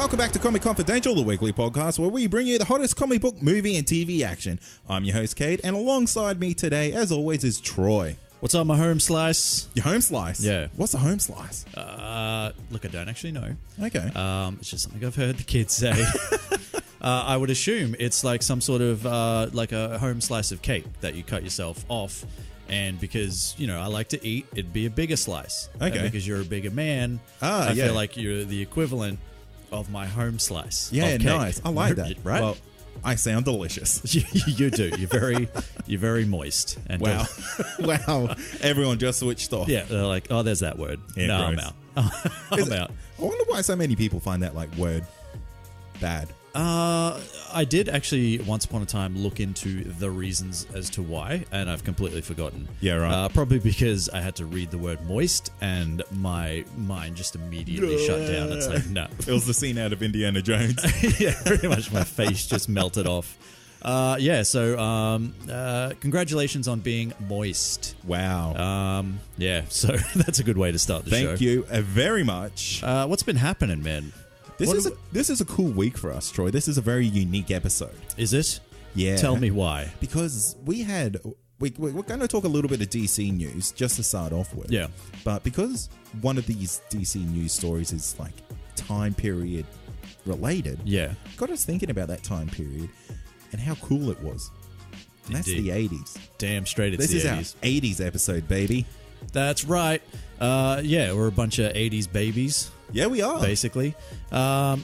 welcome back to Comic Confidential, the weekly podcast where we bring you the hottest comic book, movie, and TV action. I'm your host, Kate, and alongside me today, as always, is Troy. What's up, my home slice? Your home slice? Yeah. What's a home slice? Look, I don't actually know. Okay. It's just something I've heard the kids say. I would assume it's like some sort of like a home slice of cake that you cut yourself off. And because, you know, I like to eat, it'd be a bigger slice. Okay. And because you're a bigger man, I feel like you're the equivalent of my home slice. Yeah, of cake. nice. I like that. Right? Well, I sound delicious. You do. You're very moist. And Wow. Wow. Everyone just switched off. Yeah, they're like, oh, there's that word. Yeah, no, I'm gross. out. I'm out. I wonder why so many people find that like word bad. I did actually once upon a time look into the reasons as to why, and I've completely forgotten. Yeah, right. Probably because I had to read the word moist, and my mind just immediately shut down. It's like, no. It was the scene out of Indiana Jones. Yeah, pretty much my face just melted off. So congratulations on being moist. Wow. Yeah, so that's a good way to start the show. Thank you very much. What's been happening, man? This is a cool week for us, Troy. This is a very unique episode. Is it? Yeah. Tell me why. Because we're going to talk a little bit of DC news just to start off with. Yeah. But because one of these DC news stories is like time period related, Yeah. got us thinking about that time period and how cool it was. And that's the 80s. Damn straight it's This the is 80s. our 80s episode, baby. That's right. We're a bunch of 80s babies. Yeah, we are. Basically. So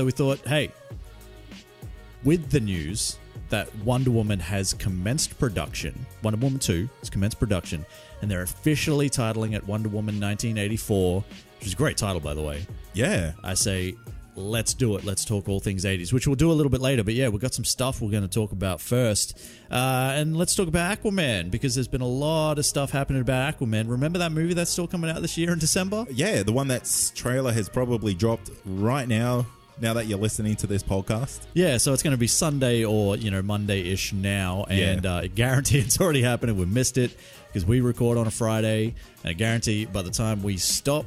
we thought, hey, with the news that Wonder Woman has commenced production, Wonder Woman 2 has commenced production, and they're officially titling it Wonder Woman 1984, which is a great title, by the way. Yeah. I say, let's do it. Let's talk all things 80s, which we'll do a little bit later. But yeah, we've got some stuff we're going to talk about first. And let's talk about Aquaman, because there's been a lot of stuff happening about Aquaman. Remember that movie that's still coming out this year in December? Yeah, the one that's trailer has probably dropped right now that you're listening to this podcast. Yeah, so it's going to be Sunday or, Monday-ish now. And I guarantee it's already happened and we missed it because we record on a Friday. And I guarantee by the time we stop,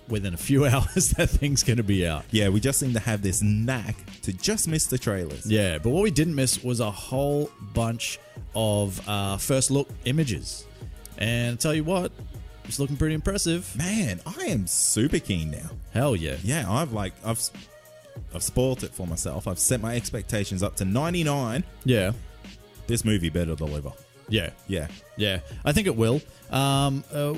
within a few hours, that thing's going to be out. Yeah, we just seem to have this knack to just miss the trailers. Yeah, but what we didn't miss was a whole bunch of first look images. And I'll tell you what, it's looking pretty impressive. Man, I am super keen now. Hell yeah. Yeah, I've spoiled it for myself. I've set my expectations up to 99. Yeah. This movie better deliver. Yeah. Yeah. Yeah, I think it will.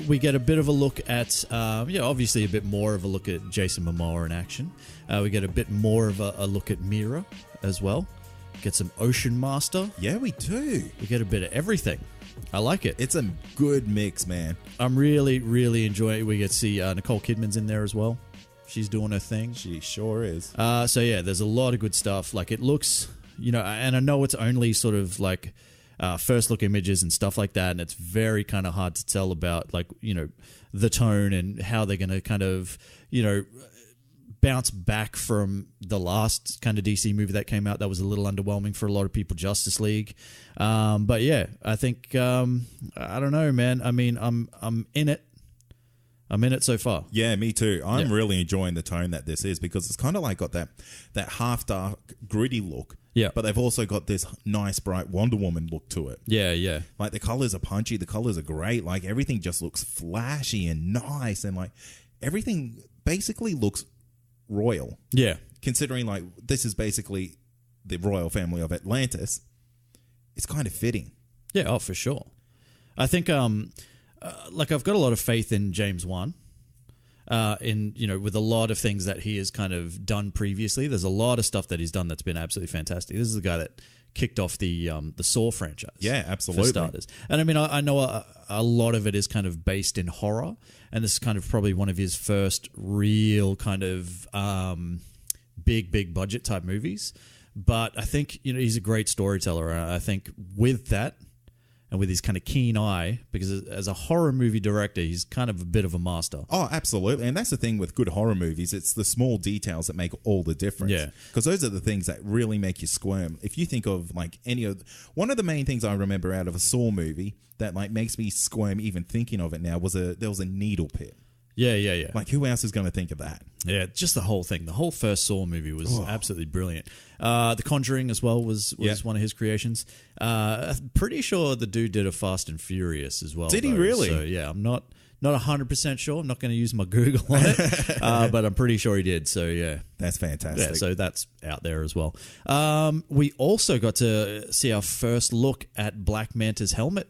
We get a bit of a look at, obviously a bit more of a look at Jason Momoa in action. We get a bit more of a look at Mira as well. Get some Ocean Master. Yeah, we do. We get a bit of everything. I like it. It's a good mix, man. I'm really, really enjoying it. We get to see Nicole Kidman's in there as well. She's doing her thing. She sure is. There's a lot of good stuff. Like, it looks, and I know it's only sort of like first look images and stuff like that, and it's very kind of hard to tell about, like, the tone and how they're going to kind of, bounce back from the last kind of DC movie that came out that was a little underwhelming for a lot of people, Justice League. But yeah, I think I don't know, man. I mean, I'm in it. I'm in it so far. Yeah, me too. I'm really enjoying the tone that this is, because it's kind of like got that half dark, gritty look. Yeah. But they've also got this nice, bright Wonder Woman look to it. Yeah, yeah. Like, the colors are punchy. The colors are great. Like, everything just looks flashy and nice. And, like, everything basically looks royal. Yeah. Considering, like, this is basically the royal family of Atlantis. It's kind of fitting. Yeah, oh, for sure. I think, I've got a lot of faith in James Wan. With a lot of things that he has kind of done previously. There's a lot of stuff that he's done that's been absolutely fantastic. This is the guy that kicked off the Saw franchise. Yeah, absolutely. For starters. And I mean, I know a lot of it is kind of based in horror, and this is kind of probably one of his first real kind of big budget type movies. But I think, he's a great storyteller. And I think with that, and with his kind of keen eye, because as a horror movie director, he's kind of a bit of a master. Oh, absolutely. And that's the thing with good horror movies. It's the small details that make all the difference. Yeah. Because those are the things that really make you squirm. If you think of, like, one of the main things I remember out of a Saw movie that, like, makes me squirm even thinking of it now there was a needle pit. Yeah. Like, who else is going to think of that? Yeah, just the whole thing. The whole first Saw movie was absolutely brilliant. The Conjuring as well was one of his creations. I'm pretty sure the dude did a Fast and Furious as well. Did he really? So, yeah, I'm not 100% sure. I'm not going to use my Google on it, but I'm pretty sure he did. So, yeah. That's fantastic. Yeah, so that's out there as well. We also got to see our first look at Black Manta's helmet.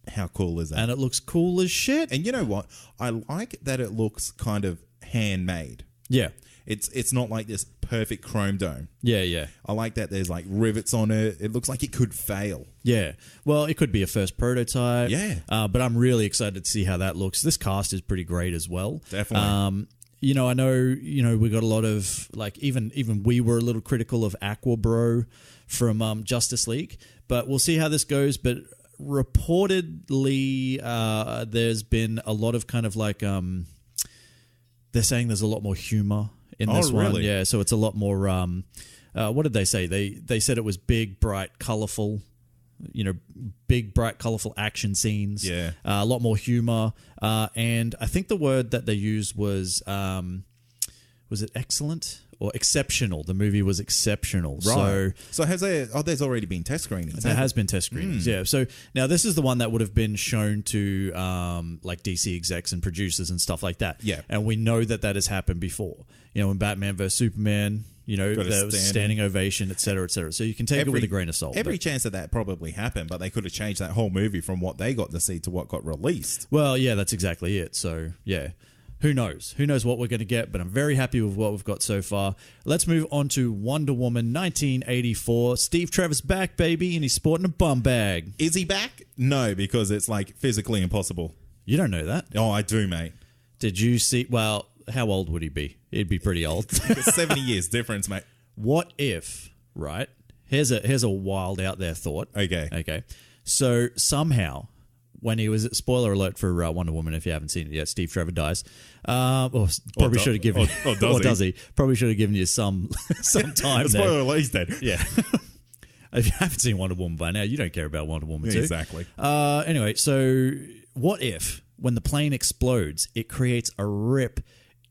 How cool is that? And it looks cool as shit. And you know what? I like that it looks kind of handmade. Yeah. It's not like this perfect chrome dome. Yeah. I like that there's like rivets on it. It looks like it could fail. Yeah. Well, it could be a first prototype. Yeah. But I'm really excited to see how that looks. This cast is pretty great as well. Definitely. I know, we got a lot of, like, even we were a little critical of Aquabro from Justice League, but we'll see how this goes. But reportedly, there's been a lot of kind of like, they're saying there's a lot more humor in this one. Really? Yeah, so it's a lot more, what did they say? They said it was big, bright, colorful, big, bright, colorful action scenes. Yeah. A lot more humor. And I think the word that they used was it excellent? Or exceptional. The movie was exceptional. Right. So has there? Oh, there's already been test screenings. There has been test screenings. Yeah. So now this is the one that would have been shown to like DC execs and producers and stuff like that. Yeah. And we know that has happened before. In Batman vs Superman, there was standing ovation, et cetera, et cetera. So you can take it with a grain of salt. Every chance that probably happened, but they could have changed that whole movie from what they got to see to what got released. Well, yeah, that's exactly it. So yeah. Who knows? Who knows what we're going to get, but I'm very happy with what we've got so far. Let's move on to Wonder Woman 1984. Steve Trevor's back, baby, and he's sporting a bum bag. Is he back? No, because it's like physically impossible. You don't know that? Oh, I do, mate. Did you see? Well, how old would he be? He'd be pretty old. 70 years difference, mate. What if, right? Here's a wild out there thought. Okay. So somehow, when he was, spoiler alert for Wonder Woman, if you haven't seen it yet, Steve Trevor dies. Probably should have given. Does he? Probably should have given you some time. Spoiler alert, he's dead. Yeah. If you haven't seen Wonder Woman by now, you don't care about Wonder Woman too. Exactly. Anyway, so what if when the plane explodes, it creates a rip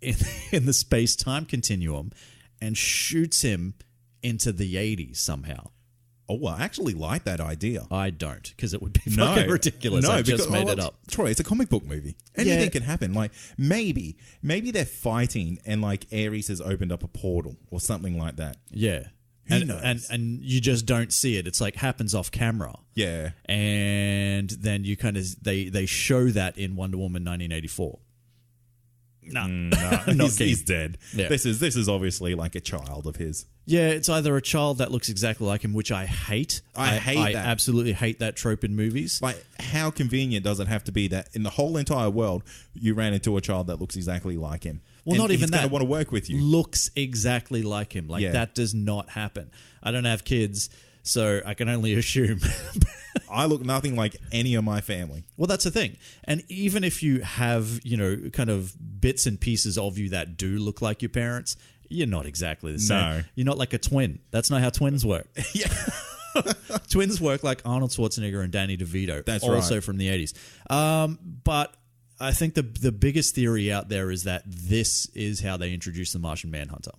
in the space-time continuum and shoots him into the 80s somehow? Oh, I actually like that idea. I don't, because it would be fucking ridiculous. I just made it up. Troy, it's a comic book movie. Anything can happen. Like, maybe they're fighting and, like, Ares has opened up a portal or something like that. Yeah. Who knows? And you just don't see it. It's like happens off camera. Yeah. And then you kind of, they show that in Wonder Woman 1984. No, he's dead. Yeah. This is obviously like a child of his. Yeah, it's either a child that looks exactly like him, which I hate. I that. Absolutely hate that trope in movies. Like, how convenient does it have to be that in the whole entire world you ran into a child that looks exactly like him? Well, and not even he's that. Gonna want to work with you. Looks exactly like him. Like, that does not happen. I don't have kids, so I can only assume. I look nothing like any of my family. Well, that's the thing. And even if you have, kind of bits and pieces of you that do look like your parents, you're not exactly the same. No. You're not like a twin. That's not how twins work. Yeah. Twins work like Arnold Schwarzenegger and Danny DeVito. That's also right. from the 80s. But I think the biggest theory out there is that this is how they introduced the Martian Manhunter.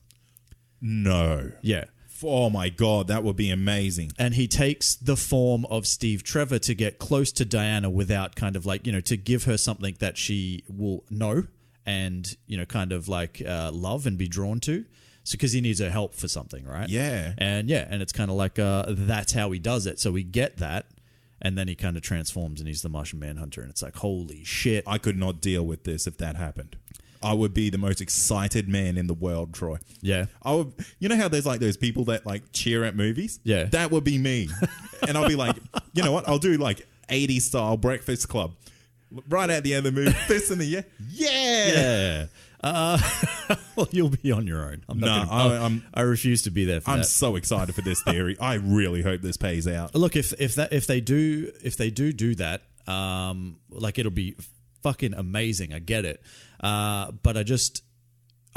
No. Yeah. Oh my God, that would be amazing. And he takes the form of Steve Trevor to get close to Diana without kind of like, to give her something that she will know and, kind of like love and be drawn to. So because he needs her help for something, right? Yeah. And it's kind of like that's how he does it. So we get that. And then he kind of transforms and he's the Martian Manhunter. And it's like, holy shit. I could not deal with this if that happened. I would be the most excited man in the world, Troy. Yeah. I would. You know how there's like those people that like cheer at movies? Yeah. That would be me. And I'll be like, you know what? I'll do like 80s style Breakfast Club. Right at the end of the movie, fist in the air. Yeah. Well, you'll be on your own. I refuse to be there for that. I'm so excited for this theory. I really hope this pays out. Look, if they do that, like it'll be fucking amazing. I get it. But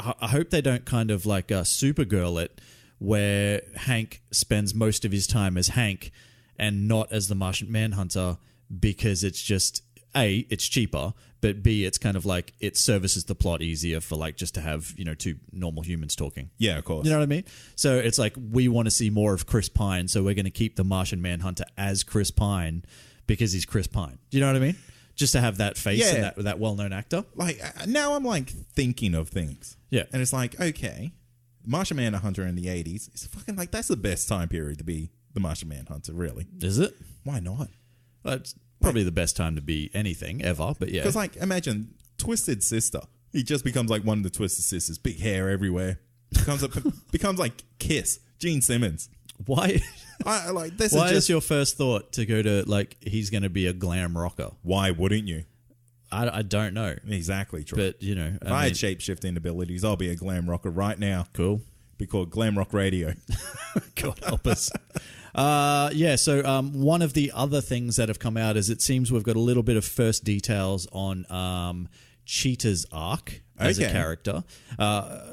I hope they don't kind of like Supergirl it, where Hank spends most of his time as Hank and not as the Martian Manhunter, because it's just A, it's cheaper, but B, it's kind of like it services the plot easier for like just to have, two normal humans talking. Yeah, of course. You know what I mean? So it's like we want to see more of Chris Pine, so we're going to keep the Martian Manhunter as Chris Pine because he's Chris Pine. Do you know what I mean? Just to have that face and that well-known actor. Like, now I'm like thinking of things. Yeah. And it's like, okay, Martian Manhunter in the 80s, it's fucking like, that's the best time period to be the Martian Manhunter, really. Is it? Why not? Well, it's probably the best time to be anything ever, but yeah. Because, like, imagine Twisted Sister. He just becomes like one of the Twisted Sisters, big hair everywhere. Becomes like Kiss, Gene Simmons. Why? Why is your first thought to go to like he's going to be a glam rocker? Why wouldn't you? I don't know. Exactly true. But if I had shape-shifting abilities, I'll be a glam rocker right now. Cool. Be called Glam Rock Radio. God help us. So one of the other things that have come out is it seems we've got a little bit of first details on Cheetah's arc as a character.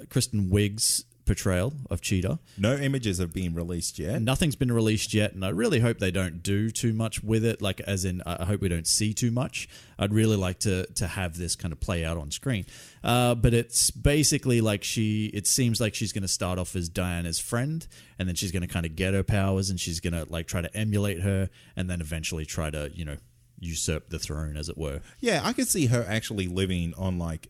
Kristen Wiig's portrayal of Cheetah. No images have been released yet. Nothing's been released yet, and I really hope they don't do too much with it. Like, as in, I hope we don't see too much. I'd really like to have this kind of play out on screen. But it's basically like it seems like she's going to start off as Diana's friend, and then she's going to kind of get her powers, and she's going to like try to emulate her, and then eventually try to, usurp the throne, as it were. Yeah, I could see her actually living on like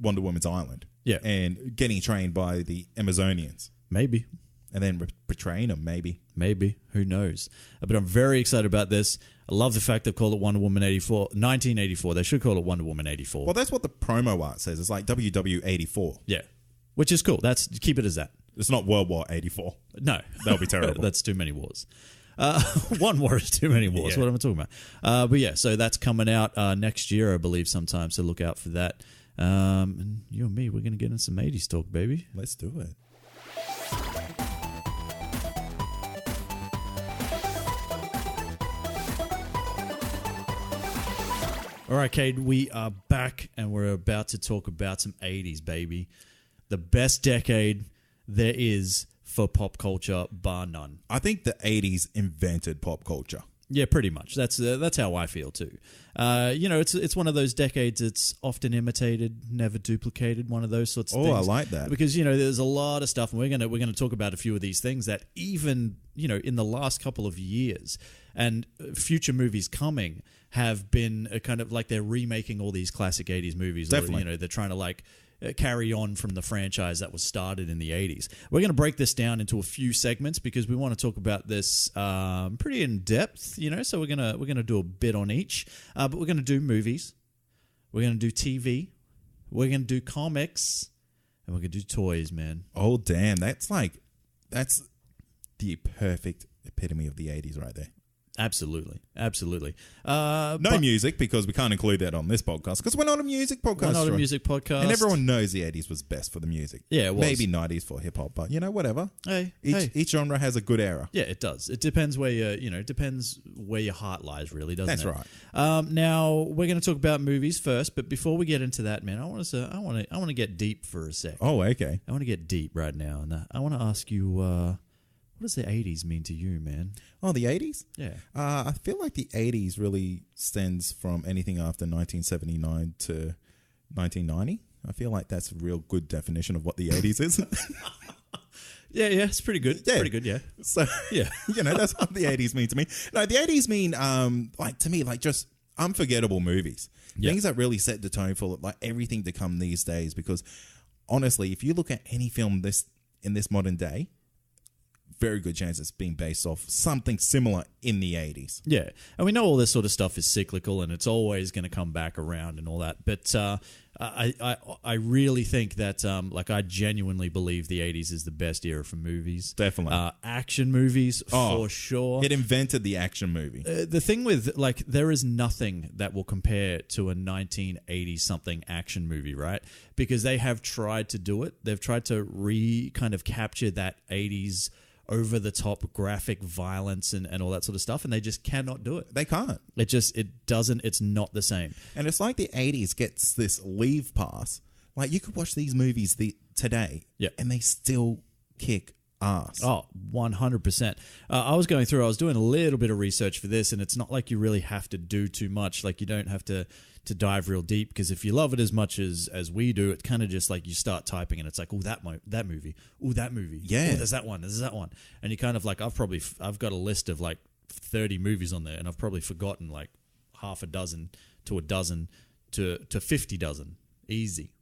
Wonder Woman's island. Yeah. And getting trained by the Amazonians. Maybe. And then betraying them, maybe. Maybe. Who knows? But I'm very excited about this. I love the fact they've called it Wonder Woman 1984. They should call it Wonder Woman 84. Well, that's what the promo art says. It's like WW84. Yeah. Which is cool. Keep it as that. It's not World War 84. No. That'll be terrible. That's too many wars. One war is too many wars. Yeah. What am I talking about? But yeah, so that's coming out next year, I believe, sometime. So look out for that. And you and me, we're going to get in some 80s talk, baby. Let's do it. All right, Cade, we are back and we're about to talk about some 80s, baby. The best decade there is for pop culture, bar none. I think the 80s invented pop culture. Yeah, pretty much. That's how I feel too. It's one of those decades. It's often imitated, never duplicated. One of those sorts of things. Oh, I like that because there's a lot of stuff, and we're gonna talk about a few of these things that even in the last couple of years and future movies coming have been a kind of like they're remaking all these classic 80s movies. Definitely, or, they're trying to like carry on from the franchise that was started in the 80s. We're going to break this down into a few segments because we want to talk about this pretty in depth, so we're going to do a bit on each. But we're going to do movies, we're going to do TV, we're going to do comics, and we're going to do toys, man. Oh, damn. That's the perfect epitome of the 80s right there. Absolutely. No music, because we can't include that on this podcast, because we're not a music podcast. We're not a music podcast. And everyone knows the 80s was best for the music. Yeah, it was. Maybe 90s for hip-hop, but, whatever. Hey, each genre has a good era. Yeah, it does. It depends where your heart lies, really, doesn't it? That's right. Now, we're going to talk about movies first, but before we get into that, man, I want to get deep for a sec. Oh, okay. I want to get deep right now, and I want to ask you... what does the 80s mean to you, man? Oh, the 80s? Yeah. I feel like the 80s really stems from anything after 1979 to 1990. I feel like that's a real good definition of what the 80s is. Yeah, it's pretty good. Yeah. Pretty good, yeah. So, yeah. That's what the 80s mean to me. No, the 80s mean, to me, just unforgettable movies. Yeah. Things that really set the tone for everything to come these days. Because, honestly, if you look at any film in this modern day, very good chance it's being based off something similar in the 80s. Yeah. And we know all this sort of stuff is cyclical and it's always going to come back around and all that. But I really think that, I genuinely believe the 80s is the best era for movies. Definitely. Action movies, for sure. It invented the action movie. The thing with, there is nothing that will compare to a 1980-something action movie, right? Because they have tried to do it. They've tried to kind of capture that 80s over-the-top graphic violence and all that sort of stuff, and they just cannot do it. They can't. It's not the same. And it's like the 80s gets this leave pass. Like, you could watch these movies today, yeah, and they still kick ass. Oh, 100%. I was going through, I was doing a little bit of research for this, and it's not like you really have to do too much. Like, you don't have to dive real deep, because if you love it as much as we do, it's kind of just like you start typing and it's like, oh, that movie. Oh, that movie. Yeah. Oh, there's that one. And you kind of like, I've got a list of like 30 movies on there, and I've probably forgotten like half a dozen to a dozen to 50 dozen. Easy.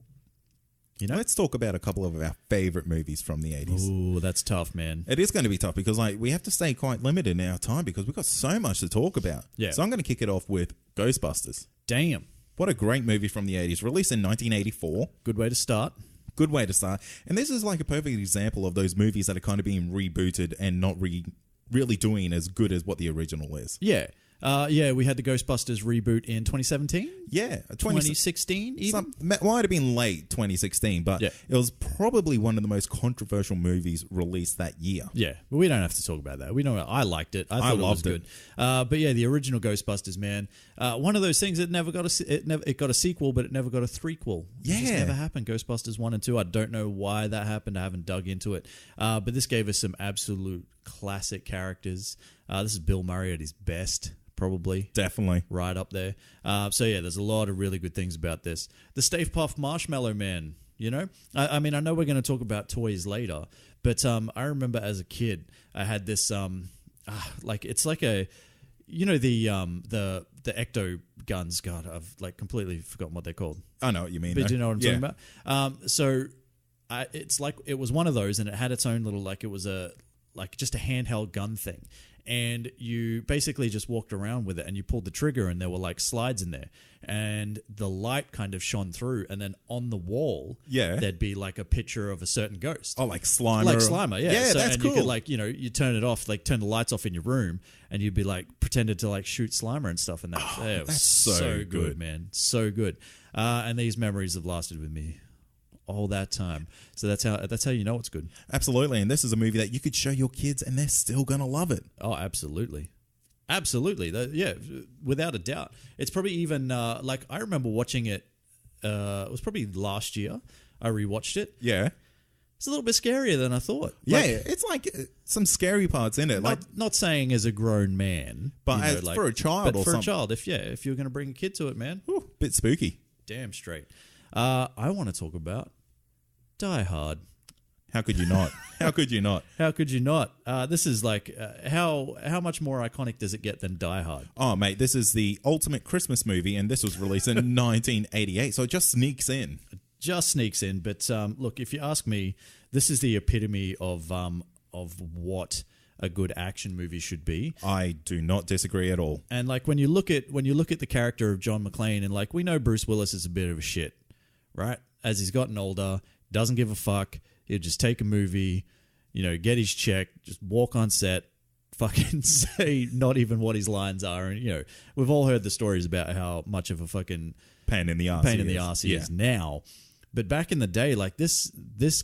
You know? Let's talk about a couple of our favorite movies from the 80s. Ooh, that's tough, man. It is going to be tough because like we have to stay quite limited in our time because we've got so much to talk about. Yeah. So I'm going to kick it off with Ghostbusters. Damn. What a great movie from the 80s, released in 1984. Good way to start. Good way to start. And this is like a perfect example of those movies that are kind of being rebooted and not really doing as good as what the original is. Yeah. We had the Ghostbusters reboot in 2017? Yeah. 2016 even? Might have been late 2016, but Yeah. it was probably one of the most controversial movies released that year. Yeah, but we don't have to talk about that. We know I liked it. I thought it was loved good. But yeah, the original Ghostbusters, man. One of those things that never got it got a sequel, but it never got a threequel. It just Yeah. never happened. Ghostbusters 1 and 2. I don't know why that happened. I haven't dug into it. But this gave us some absolute classic characters. This is Bill Murray at his best. Probably. Definitely. Right up there. So yeah, there's a lot of really good things about this. The Stay Puft Marshmallow Man, you know? I mean, I know we're going to talk about toys later, but I remember as a kid, I had this, it's like a, you know, the ecto guns. God, I've like completely forgotten what they're called. I know what you mean. But though. do you know what I'm Yeah. talking about? It's like, it was one of those, and it had its own little, like, it was just a handheld gun thing. And you basically just walked around with it, and you pulled the trigger, and there were like slides in there, and the light kind of shone through, and then on the wall, there'd be like a picture of a certain ghost. Oh, like Slimer. Like Slimer, yeah. Yeah, that's and cool. you could like, you know, you turn it off, like turn the lights off in your room, and you'd be like pretended to like shoot Slimer and stuff, and that. It was that's so good. man, so good. And these memories have lasted with me all that time. So that's how you know it's good. Absolutely. And this is a movie that you could show your kids and they're still going to love it. Oh, absolutely. Absolutely. Yeah, without a doubt. It's probably even, like, I remember watching it, it was probably last year. I rewatched it. Yeah. It's a little bit scarier than I thought. Yeah, Like, it's like some scary parts in it. Like, not saying as a grown man. but you know, as like, for a child but or for something. a child, if you're going to bring a kid to it, man. Ooh, bit spooky. Damn straight. I want to talk about Die Hard. How could you not? How could you not? How could you not? This is like, how much more iconic does it get than Die Hard? Oh, mate, this is the ultimate Christmas movie, and this was released in 1988, so it just sneaks in. Just sneaks in. But look, if you ask me, this is the epitome of what a good action movie should be. I do not disagree at all. And like when you look at the character of John McClane, and like we know Bruce Willis is a bit of a shit, right? As he's gotten older, doesn't give a fuck. He'll just take a movie, you know, get his check, just walk on set, fucking say not even what his lines are. And, you know, we've all heard the stories about how much of a fucking Pain in the arse he is now. But back in the day, like this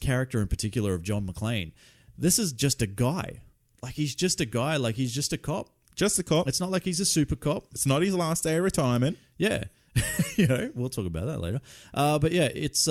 character in particular of John McClane, this is just a guy. Like he's just a guy. Like he's just a cop. Just a cop. It's not like he's a super cop. It's not his last day of retirement. Yeah. You know, we'll talk about that later. But yeah, it's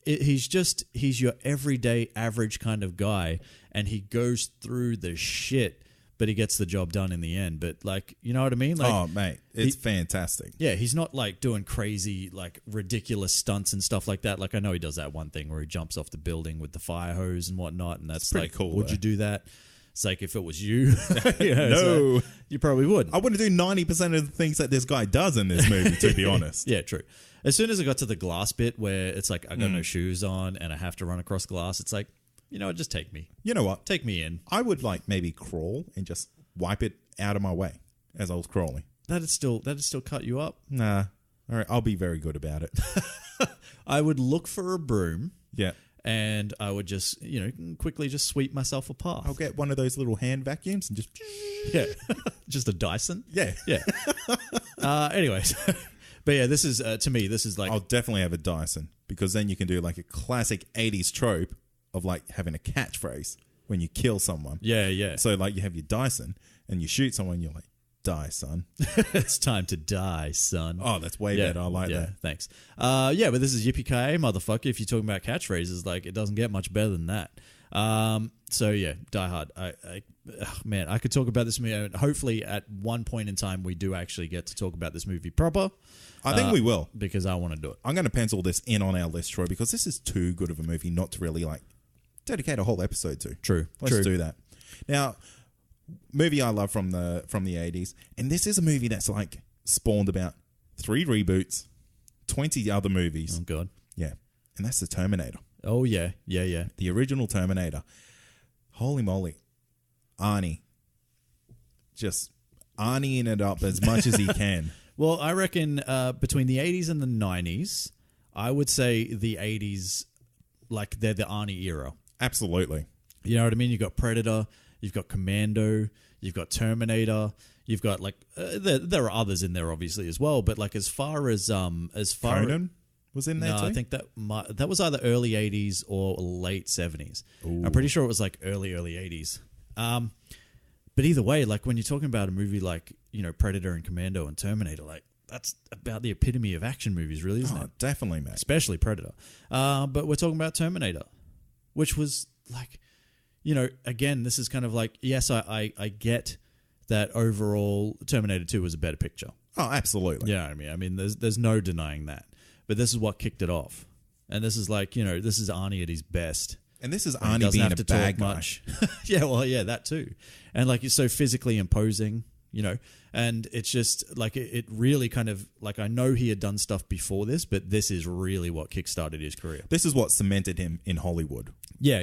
he's your everyday average kind of guy, and he goes through the shit, but he gets the job done in the end. But like, you know what I mean? Like, oh, mate, it's fantastic. Yeah, he's not like doing crazy, like ridiculous stunts and stuff like that. Like I know he does that one thing where he jumps off the building with the fire hose and whatnot, and that's pretty like, cool, would though. you do that? It's like if it was you, you know, No. so you probably would. I wouldn't do 90% of the things that this guy does in this movie, to be honest. Yeah, true. As soon as I got to the glass bit where it's like I got no shoes on and I have to run across glass, it's like, you know what, just take me. You know what? Take me in. I would like maybe crawl and just wipe it out of my way as I was crawling. That'd still cut you up. Nah. All right, I'll be very good about it. I would look for a broom. Yeah. And I would just, you know, quickly just sweep myself a path. I'll get one of those little hand vacuums and just... Yeah. Just a Dyson. Yeah. Yeah. Anyways. But yeah, this is, to me, this is like... I'll definitely have a Dyson, because then you can do like a classic 80s trope of like having a catchphrase when you kill someone. Yeah, yeah. So like you have your Dyson and you shoot someone, you're like, die, son. It's time to die, son. Oh, that's way better. I like that. Thanks. Yeah, but this is yippee-ki-yay, motherfucker. If you're talking about catchphrases, like, it doesn't get much better than that. So yeah, Die Hard. Man, I could talk about this movie. Hopefully, at one point in time, we do actually get to talk about this movie proper. I think we will, because I want to do it. I'm going to pencil this in on our list, Troy, because this is too good of a movie not to really like dedicate a whole episode to. True. Let's do that. Now, movie I love from the 80s, and this is a movie that's like spawned about 3 reboots, 20 other movies. Oh God. Yeah, and that's the Terminator. Oh yeah. The original Terminator. Holy moly, Arnie, just Arnieing it up as much as he can. Well, I reckon between the 80s and the 90s, I would say the 80s, like they're the Arnie era. Absolutely. You know what I mean? You've got Predator, you've got Commando, you've got Terminator, you've got like there are others in there obviously as well. But like as far as Conan was in there no, too? I think that was either early 80s or late 70s. Ooh. I'm pretty sure it was like early 80s. But either way, like when you're talking about a movie like, you know, Predator and Commando and Terminator, like that's about the epitome of action movies, really, isn't it? Definitely, mate. Especially Predator. But we're talking about Terminator, which was like, you know, again, this is kind of like, yes, I get that overall Terminator 2 was a better picture. Oh, absolutely. Yeah, I mean, there's no denying that. But this is what kicked it off. And this is like, you know, this is Arnie at his best. And this is He Arnie doesn't being have a to bad talk guy. much. Yeah, well, yeah, that too. And like it's so physically imposing, you know, and it's just like it really kind of like I know he had done stuff before this, but this is really what kickstarted his career. This is what cemented him in Hollywood. Yeah.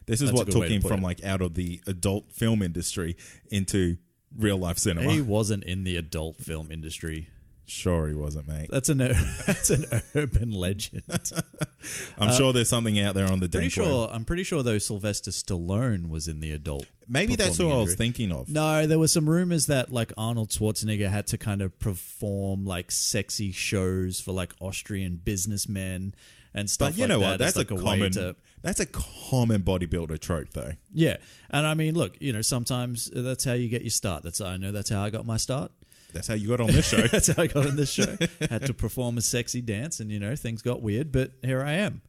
This is That's a what good took way to him put from it. like out of the adult film industry into real life cinema. He wasn't in the adult film industry. Sure he wasn't, mate. That's an urban legend. I'm sure there's something out there on the Pretty dank web. sure. I'm pretty sure though Sylvester Stallone was in the adult. Maybe that's who performing I was industry. thinking of. No, there were some rumors that like Arnold Schwarzenegger had to kind of perform like sexy shows for like Austrian businessmen and stuff. But you like know that what? That's as, like, a way common. to- That's a common bodybuilder trope, though. Yeah, and I mean, look, you know, sometimes that's how you get your start. I know that's how I got my start. That's how you got on this show. That's how I got on this show. Had to perform a sexy dance, and you know, things got weird, but here I am.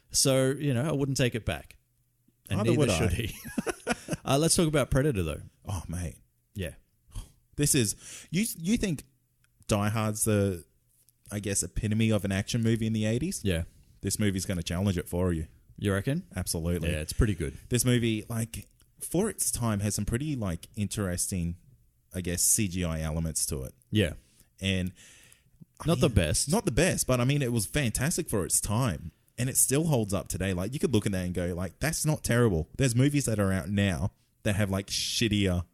So you know, I wouldn't take it back, and Neither neither would should I. he. Let's talk about Predator, though. Oh, mate. Yeah, This is you think Die Hard's the, I guess, epitome of an action movie in the 80s? yeah. This movie's going to challenge it for you. You reckon? Absolutely. Yeah, it's pretty good. This movie, like, for its time, has some pretty, like, interesting, I guess, CGI elements to it. Yeah, And not the best. Not the best, but I mean, it was fantastic for its time. And it still holds up today. Like, you could look at that and go, like, that's not terrible. There's movies that are out now that have, like, shittier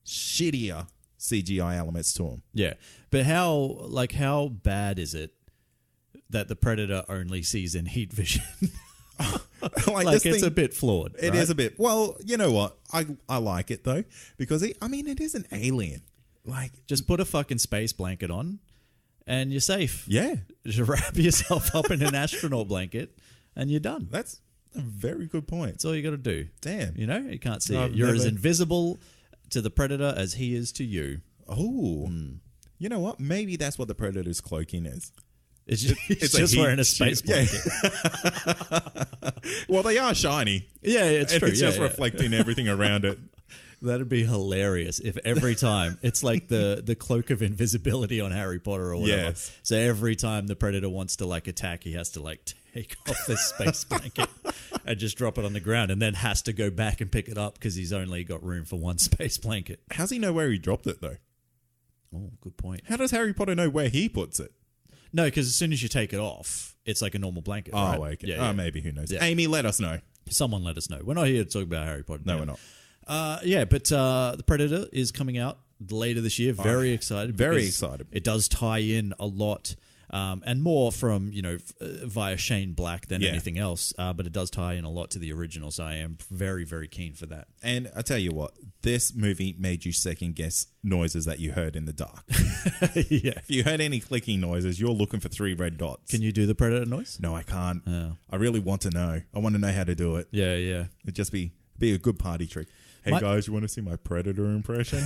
CGI elements to them. Yeah, but how bad is it that the Predator only sees in heat vision? like Like this it's thing, a bit flawed. It right? is a bit. Well, you know what? I like it, though, because, it is an alien. Like, Just put a fucking space blanket on, and you're safe. yeah, Just wrap yourself up in an astronaut blanket, and you're done. that's a very good point. That's all you got to do. Damn. You know, you can't see I've it. You're as never- invisible to the Predator as he is to you. Oh. You know what? Maybe that's what the Predator's cloaking is. It's just, It's a just heat wearing a space shield. blanket. Well, they are shiny. Yeah, it's And true. it's yeah, just yeah. reflecting everything around it. That'd be hilarious if every time it's like the cloak of invisibility on Harry Potter or whatever. Yes. So every time the Predator wants to like attack, he has to like take off this space blanket and just drop it on the ground, and then has to go back and pick it up because he's only got room for one space blanket. How's he know where he dropped it, though? Oh, good point. How does Harry Potter know where he puts it? No, because as soon as you take it off, it's like a normal blanket. Oh, right? okay. Yeah, yeah. Maybe. Who knows? Yeah. Amy, let us know. Someone let us know. We're not here to talk about Harry Potter. No, we're not. Yeah, but The Predator is coming out later this year. Very excited. very because excited. It does tie in a lot, and more from, via Shane Black than Yeah. anything else. But it does tie in a lot to the original, so I am very, very keen for that. And I tell you what, this movie made you second guess noises that you heard in the dark. Yeah. If you heard any clicking noises, you're looking for 3 red dots. Can you do the Predator noise? No, I can't. Oh. I really want to know. I want to know how to do it. Yeah, yeah. It'd just be a good party trick. Hey guys, you want to see my Predator impression?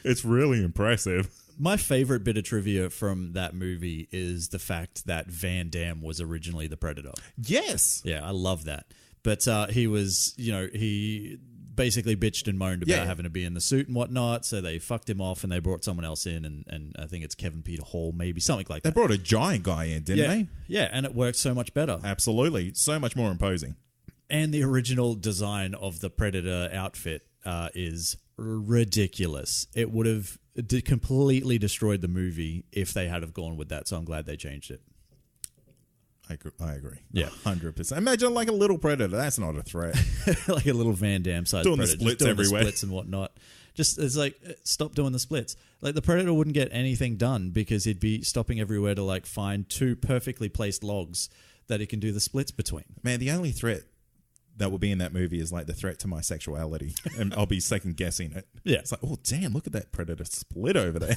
It's really impressive. My favorite bit of trivia from that movie is the fact that Van Damme was originally the Predator. Yes. Yeah, I love that. But he was, he basically bitched and moaned about having to be in the suit and whatnot. So they fucked him off and they brought someone else in, and I think it's Kevin Peter Hall, maybe something like that. They brought a giant guy in, didn't they? Yeah, and it worked so much better. Absolutely, so much more imposing. And the original design of the Predator outfit is ridiculous. It would have completely destroyed the movie if they had have gone with that. So I'm glad they changed it. I agree. Yeah. 100%. Imagine like a little Predator. That's not a threat. Like a little Van Damme size doing Predator. The splits doing everywhere. The splits and whatnot. Just, it's like, stop doing the splits. Like the Predator wouldn't get anything done because he'd be stopping everywhere to like find two perfectly placed logs that he can do the splits between. Man, the only threat that will be in that movie is like the threat to my sexuality, and I'll be second guessing it. Yeah. It's like, oh damn, look at that Predator split over there.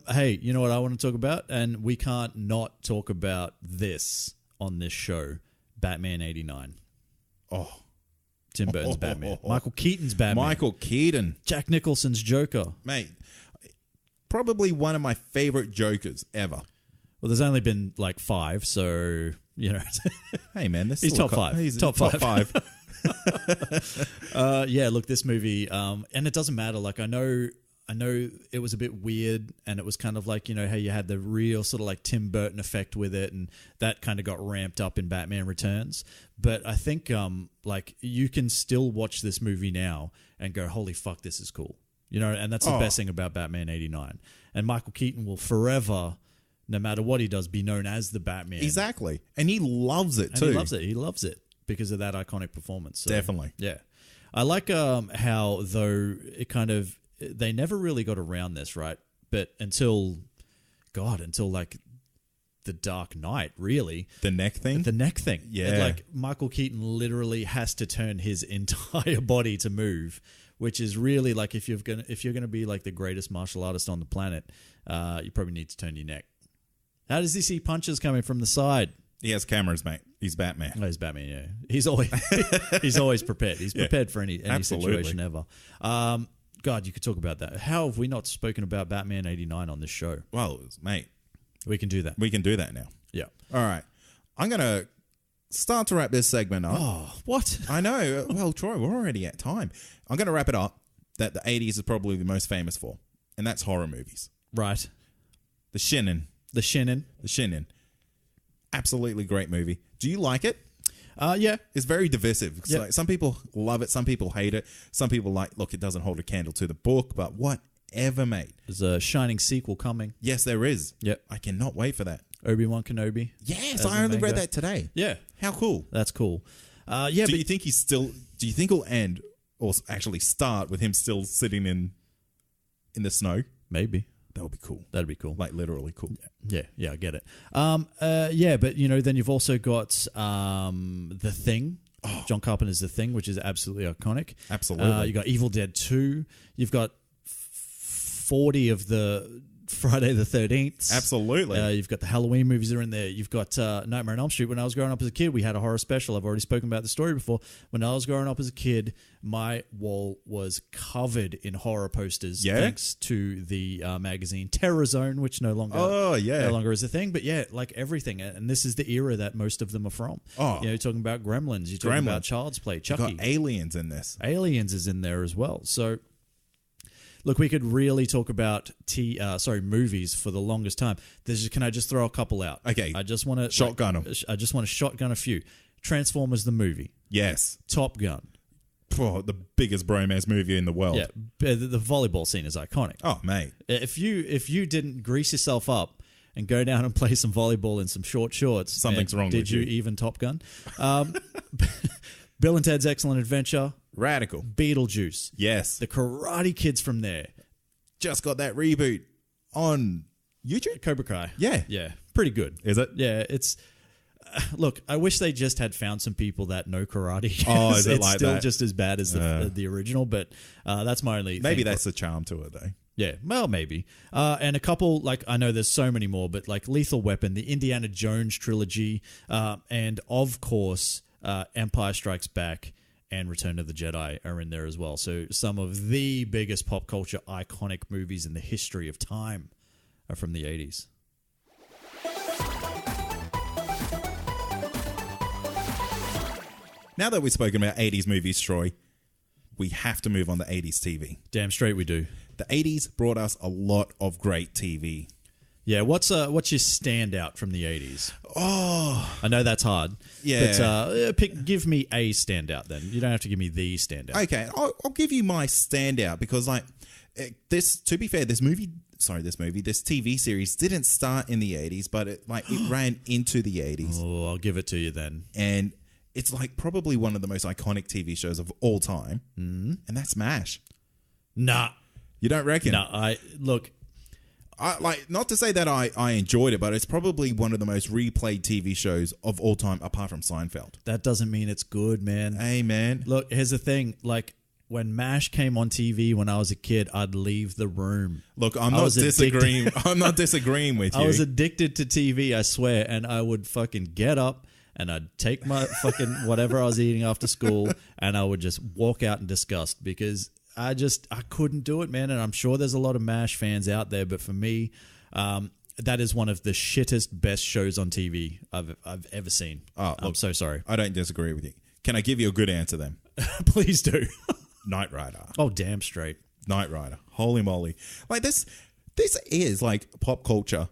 Hey, you know what I want to talk about? And we can't not talk about this on this show. Batman 89. Oh. Tim Burton's Batman. Michael Keaton's Batman. Michael Keaton. Jack Nicholson's Joker. Mate, probably one of my favorite Jokers ever. Well, there's only been like 5, so, Hey man, this he's top 5. He's top five. Yeah, look, this movie, and it doesn't matter. Like, I know it was a bit weird, and it was kind of like, how you had the real sort of like Tim Burton effect with it, and that kind of got ramped up in Batman Returns. But I think, like, you can still watch this movie now and go, holy fuck, this is cool. And that's the best thing about Batman 89. And Michael Keaton will forever, no matter what he does, be known as the Batman. Exactly. And he loves it too. He loves it because of that iconic performance. So, definitely. Yeah. I like how, though, it kind of, they never really got around this, right? But until like The Dark Knight, really. The neck thing? The neck thing. Yeah. And, like, Michael Keaton literally has to turn his entire body to move, which is really like, if you're gonna be like the greatest martial artist on the planet, you probably need to turn your neck. How does he see punches coming from the side? He has cameras, mate. He's Batman. Oh, he's Batman, yeah. He's always prepared. He's prepared for any situation ever. God, you could talk about that. How have we not spoken about Batman 89 on this show? Well, mate. We can do that. We can do that now. Yeah. All right. I'm going to start to wrap this segment up. Oh, what? I know. Well, Troy, we're already at time. I'm going to wrap it up that the 80s is probably the most famous for, and that's horror movies. Right. The Shining. The Shining. Absolutely great movie. Do you like it? Yeah. It's very divisive. Yep. Like, some people love it. Some people hate it. Some people look, it doesn't hold a candle to the book, but whatever, mate. There's a Shining sequel coming. Yes, there is. Yep. I cannot wait for that. Obi-Wan Kenobi. Yes, I only read that today. Yeah. How cool. That's cool. Yeah. Do you think it'll end or actually start with him still sitting in the snow? Maybe. That would be cool. That'd be cool. Like literally cool. Yeah, I get it. Yeah, but then you've also got The Thing. John Carpenter's The Thing, which is absolutely iconic. Absolutely. You got Evil Dead 2. You've got 40 of the Friday the 13th. Absolutely. You've got the Halloween movies that are in there. You've got Nightmare on Elm Street. When I was growing up as a kid, we had a horror special. I've already spoken about the story before. When I was growing up as a kid, my wall was covered in horror posters thanks to the magazine Terror Zone, which no longer is a thing. But yeah, like everything. And this is the era that most of them are from. You're talking about Gremlins. You're talking about Child's Play, Chucky. You've got Aliens in this. Aliens is in there as well. So... Look, we could really talk about movies for the longest time. Can I just throw a couple out? Okay. I just want to shotgun them. I just want to shotgun a few. Transformers the movie. Yes. Top Gun. Oh, the biggest bromance movie in the world. Yeah. The volleyball scene is iconic. Oh, mate. If you didn't grease yourself up and go down and play some volleyball in some short shorts, something's wrong with you. Did you even Top Gun? Bill and Ted's Excellent Adventure. Radical. Beetlejuice. Yes. The Karate Kids from there. Just got that reboot on YouTube. Cobra Kai. Yeah. Yeah. Pretty good. Is it? Yeah. It's... look, I wish they just had found some people that know karate. Oh, is it it's like still that? just as bad as the original, but that's my only... Maybe that's the charm to it, though. Yeah, well, maybe. And a couple, like, I know there's so many more, but like Lethal Weapon, the Indiana Jones trilogy, and of course, Empire Strikes Back and Return of the Jedi are in there as well. So some of the biggest pop culture iconic movies in the history of time are from the 80s. Now that we've spoken about 80s movies, Troy, we have to move on to 80s TV. Damn straight we do. The 80s brought us a lot of great TV. Yeah, what's your standout from the 80s? Oh, I know that's hard. Yeah. But give me a standout then. You don't have to give me the standout. okay. I'll give you my standout because, like, this. To be fair, this TV series didn't start in the 80s, but it ran into the 80s. Oh, I'll give it to you then. And it's like probably one of the most iconic TV shows of all time, and that's MASH. Nah. You don't reckon? Nah, look. Not to say that I enjoyed it, but it's probably one of the most replayed TV shows of all time, apart from Seinfeld. That doesn't mean it's good, man. Hey, man. Look, here's the thing. Like, when MASH came on TV when I was a kid, I'd leave the room. Look, I'm not disagreeing. I'm not disagreeing with you. I was addicted to TV, I swear, and I would fucking get up and I'd take my fucking whatever I was eating after school and I would just walk out in disgust because I couldn't do it, man. And I'm sure there's a lot of MASH fans out there, but for me, that is one of the shittest, best shows on TV I've ever seen. Oh, look, I'm so sorry. I don't disagree with you. Can I give you a good answer then? Please do. Knight Rider. Oh, damn straight. Knight Rider. Holy moly. Like this is like pop culture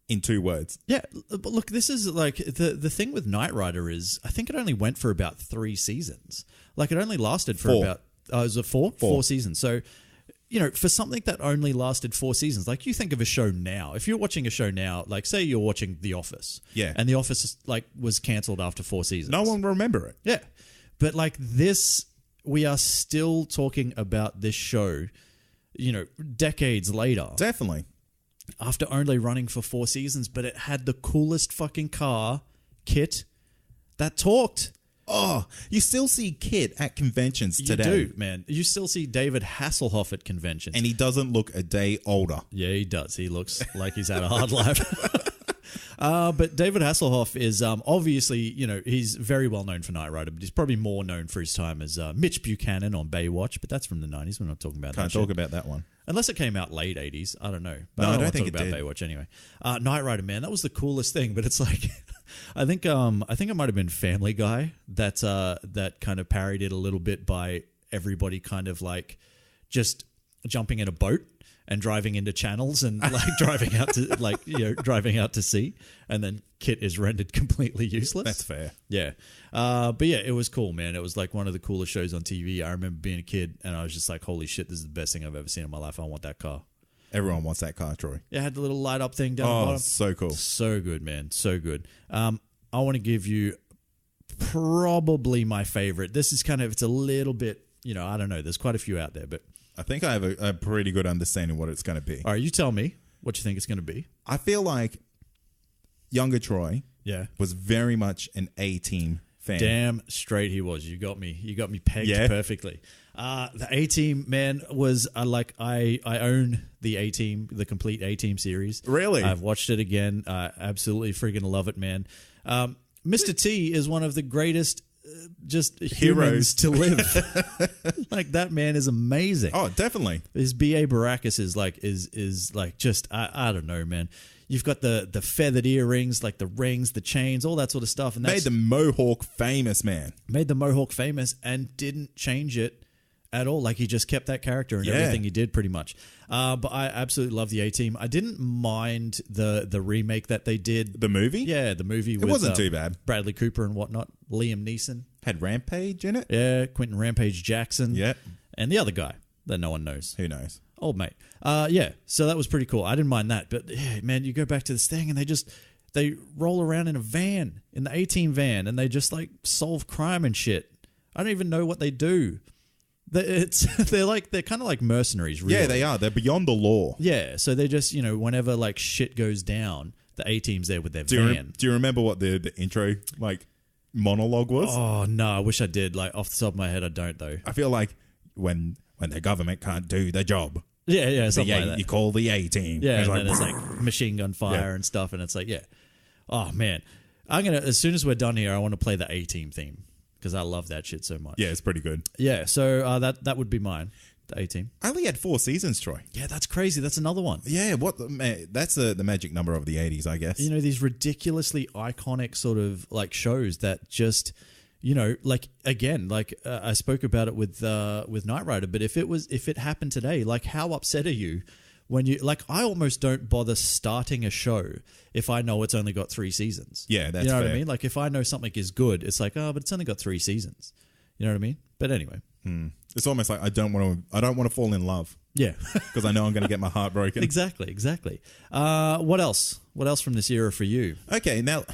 in 2 words. Yeah, but look, this is like the thing with Knight Rider is I think it only went for about 3 seasons. Like it only lasted for 4. about was it 4? 4 seasons. So, you know, for something that only lasted 4 seasons, like you think of a show now. If you're watching a show now, like say you're watching The Office. Yeah. And The Office like was cancelled after 4 seasons. No one will remember it. Yeah. But like this, we are still talking about this show, you know, decades later. Definitely. After only running for 4 seasons, but it had the coolest fucking car, Kit, that talked. Oh, you still see Kit at conventions today. You do, man. You still see David Hasselhoff at conventions. And he doesn't look a day older. Yeah, he does. He looks like he's had a hard life. But David Hasselhoff is obviously, you know, he's very well known for Knight Rider, but he's probably more known for his time as Mitch Buchanan on Baywatch, but that's from the 90s. We're not talking about that. Can't talk about that one. Unless it came out late 80s. I don't know. But No, I don't want to think talk it about did. Baywatch anyway. Knight Rider, man, that was the coolest thing, but it's like I think it might have been Family Guy that kind of parried it a little bit by everybody kind of like just jumping in a boat and driving into channels and like driving out to sea, and then Kit is rendered completely useless. That's fair. Yeah. But yeah, it was cool, man. It was like one of the coolest shows on TV. I remember being a kid and I was just like, holy shit, this is the best thing I've ever seen in my life. I want that car. Everyone wants that car, Troy. Yeah, it had the little light up thing down the Oh, bottom. so cool. So good, man. So good. I want to give you probably my favorite. This is kind of, it's a little bit, you know, I don't know. There's quite a few out there, but. I think I have a pretty good understanding what it's going to be. All right, you tell me what you think it's going to be. I feel like younger Troy Yeah. was very much an A-Team fan. Damn straight he was. You got me pegged perfectly. The A-Team, man, was I own the A-Team, the complete A-Team series. Really? I've watched it again. Absolutely freaking love it, man. Mr. T is one of the greatest just heroes to live. Like that man is amazing. Oh, definitely. His B.A. Baracus is like just I don't know, man. You've got the feathered earrings, like the rings, the chains, all that sort of stuff, and Made the Mohawk famous, man. made the Mohawk famous and didn't change it at all. Like he just kept that character in everything he did, pretty much. But I absolutely love the A-Team. I didn't mind the remake that they did. The movie? Yeah, the movie. It wasn't too bad. Bradley Cooper and whatnot. Liam Neeson. Had Rampage in it? Yeah, Quentin Rampage Jackson. Yeah. And the other guy that no one knows. Who knows? Old mate. Yeah, so that was pretty cool. I didn't mind that. But yeah, man, you go back to this thing and they roll around in a van, in the A-Team van, and they just like solve crime and shit. I don't even know what they do. They're kind of like mercenaries, really. Yeah, they are. They're beyond the law. Yeah, so they just, you know, whenever like shit goes down, the A-Team's there with their van. Do you remember what the intro like monologue was? Oh no, I wish I did. Like off the top of my head, I don't though. I feel like when the government can't do the job, Yeah, something like that. you call the A-Team. Yeah, It's and like, then it's like machine gun fire and stuff, and it's like, yeah. Oh man, I'm gonna as soon as we're done here, I want to play the A-Team theme because I love that shit so much. yeah, it's pretty good. Yeah. So that would be mine, the A-Team. I only had 4 seasons, Troy. Yeah, that's crazy. That's another one. Yeah, that's the magic number of the 80s, I guess. You know, these ridiculously iconic sort of like shows that just, you know, like again, like I spoke about it with Knight Rider, but if it happened today, like how upset are you when you like? I almost don't bother starting a show if I know it's only got 3 seasons. Yeah, that's you know fair. what I mean. Like if I know something is good, it's like, oh, but it's only got 3 seasons. You know what I mean? But anyway, It's almost like I don't want to fall in love. yeah, Because I know I'm going to get my heart broken. exactly. What else? What else from this era for you? Okay, now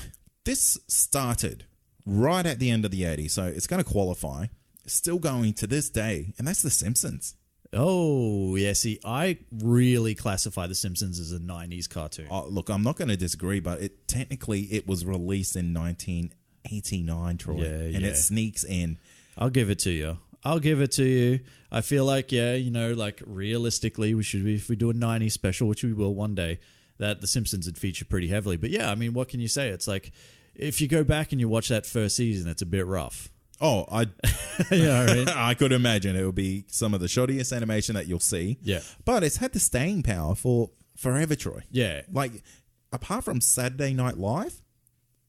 this started right at the end of the 80s, so it's going to qualify. Still going to this day, and that's The Simpsons. Oh, yeah. See, I really classify The Simpsons as a 90s cartoon. Oh, look, I'm not going to disagree, but it was released in 1989, Troy, and it sneaks in. I'll give it to you. I feel like, yeah, you know, like realistically, we should be, if we do a 90s special, which we will one day, that The Simpsons would feature pretty heavily. But yeah, I mean, what can you say? It's like, if you go back and you watch that first season, it's a bit rough. Oh, You know what I mean? I could imagine it will be some of the shoddiest animation that you'll see. Yeah. But it's had the staying power for forever, Troy. Yeah. Like, apart from Saturday Night Live,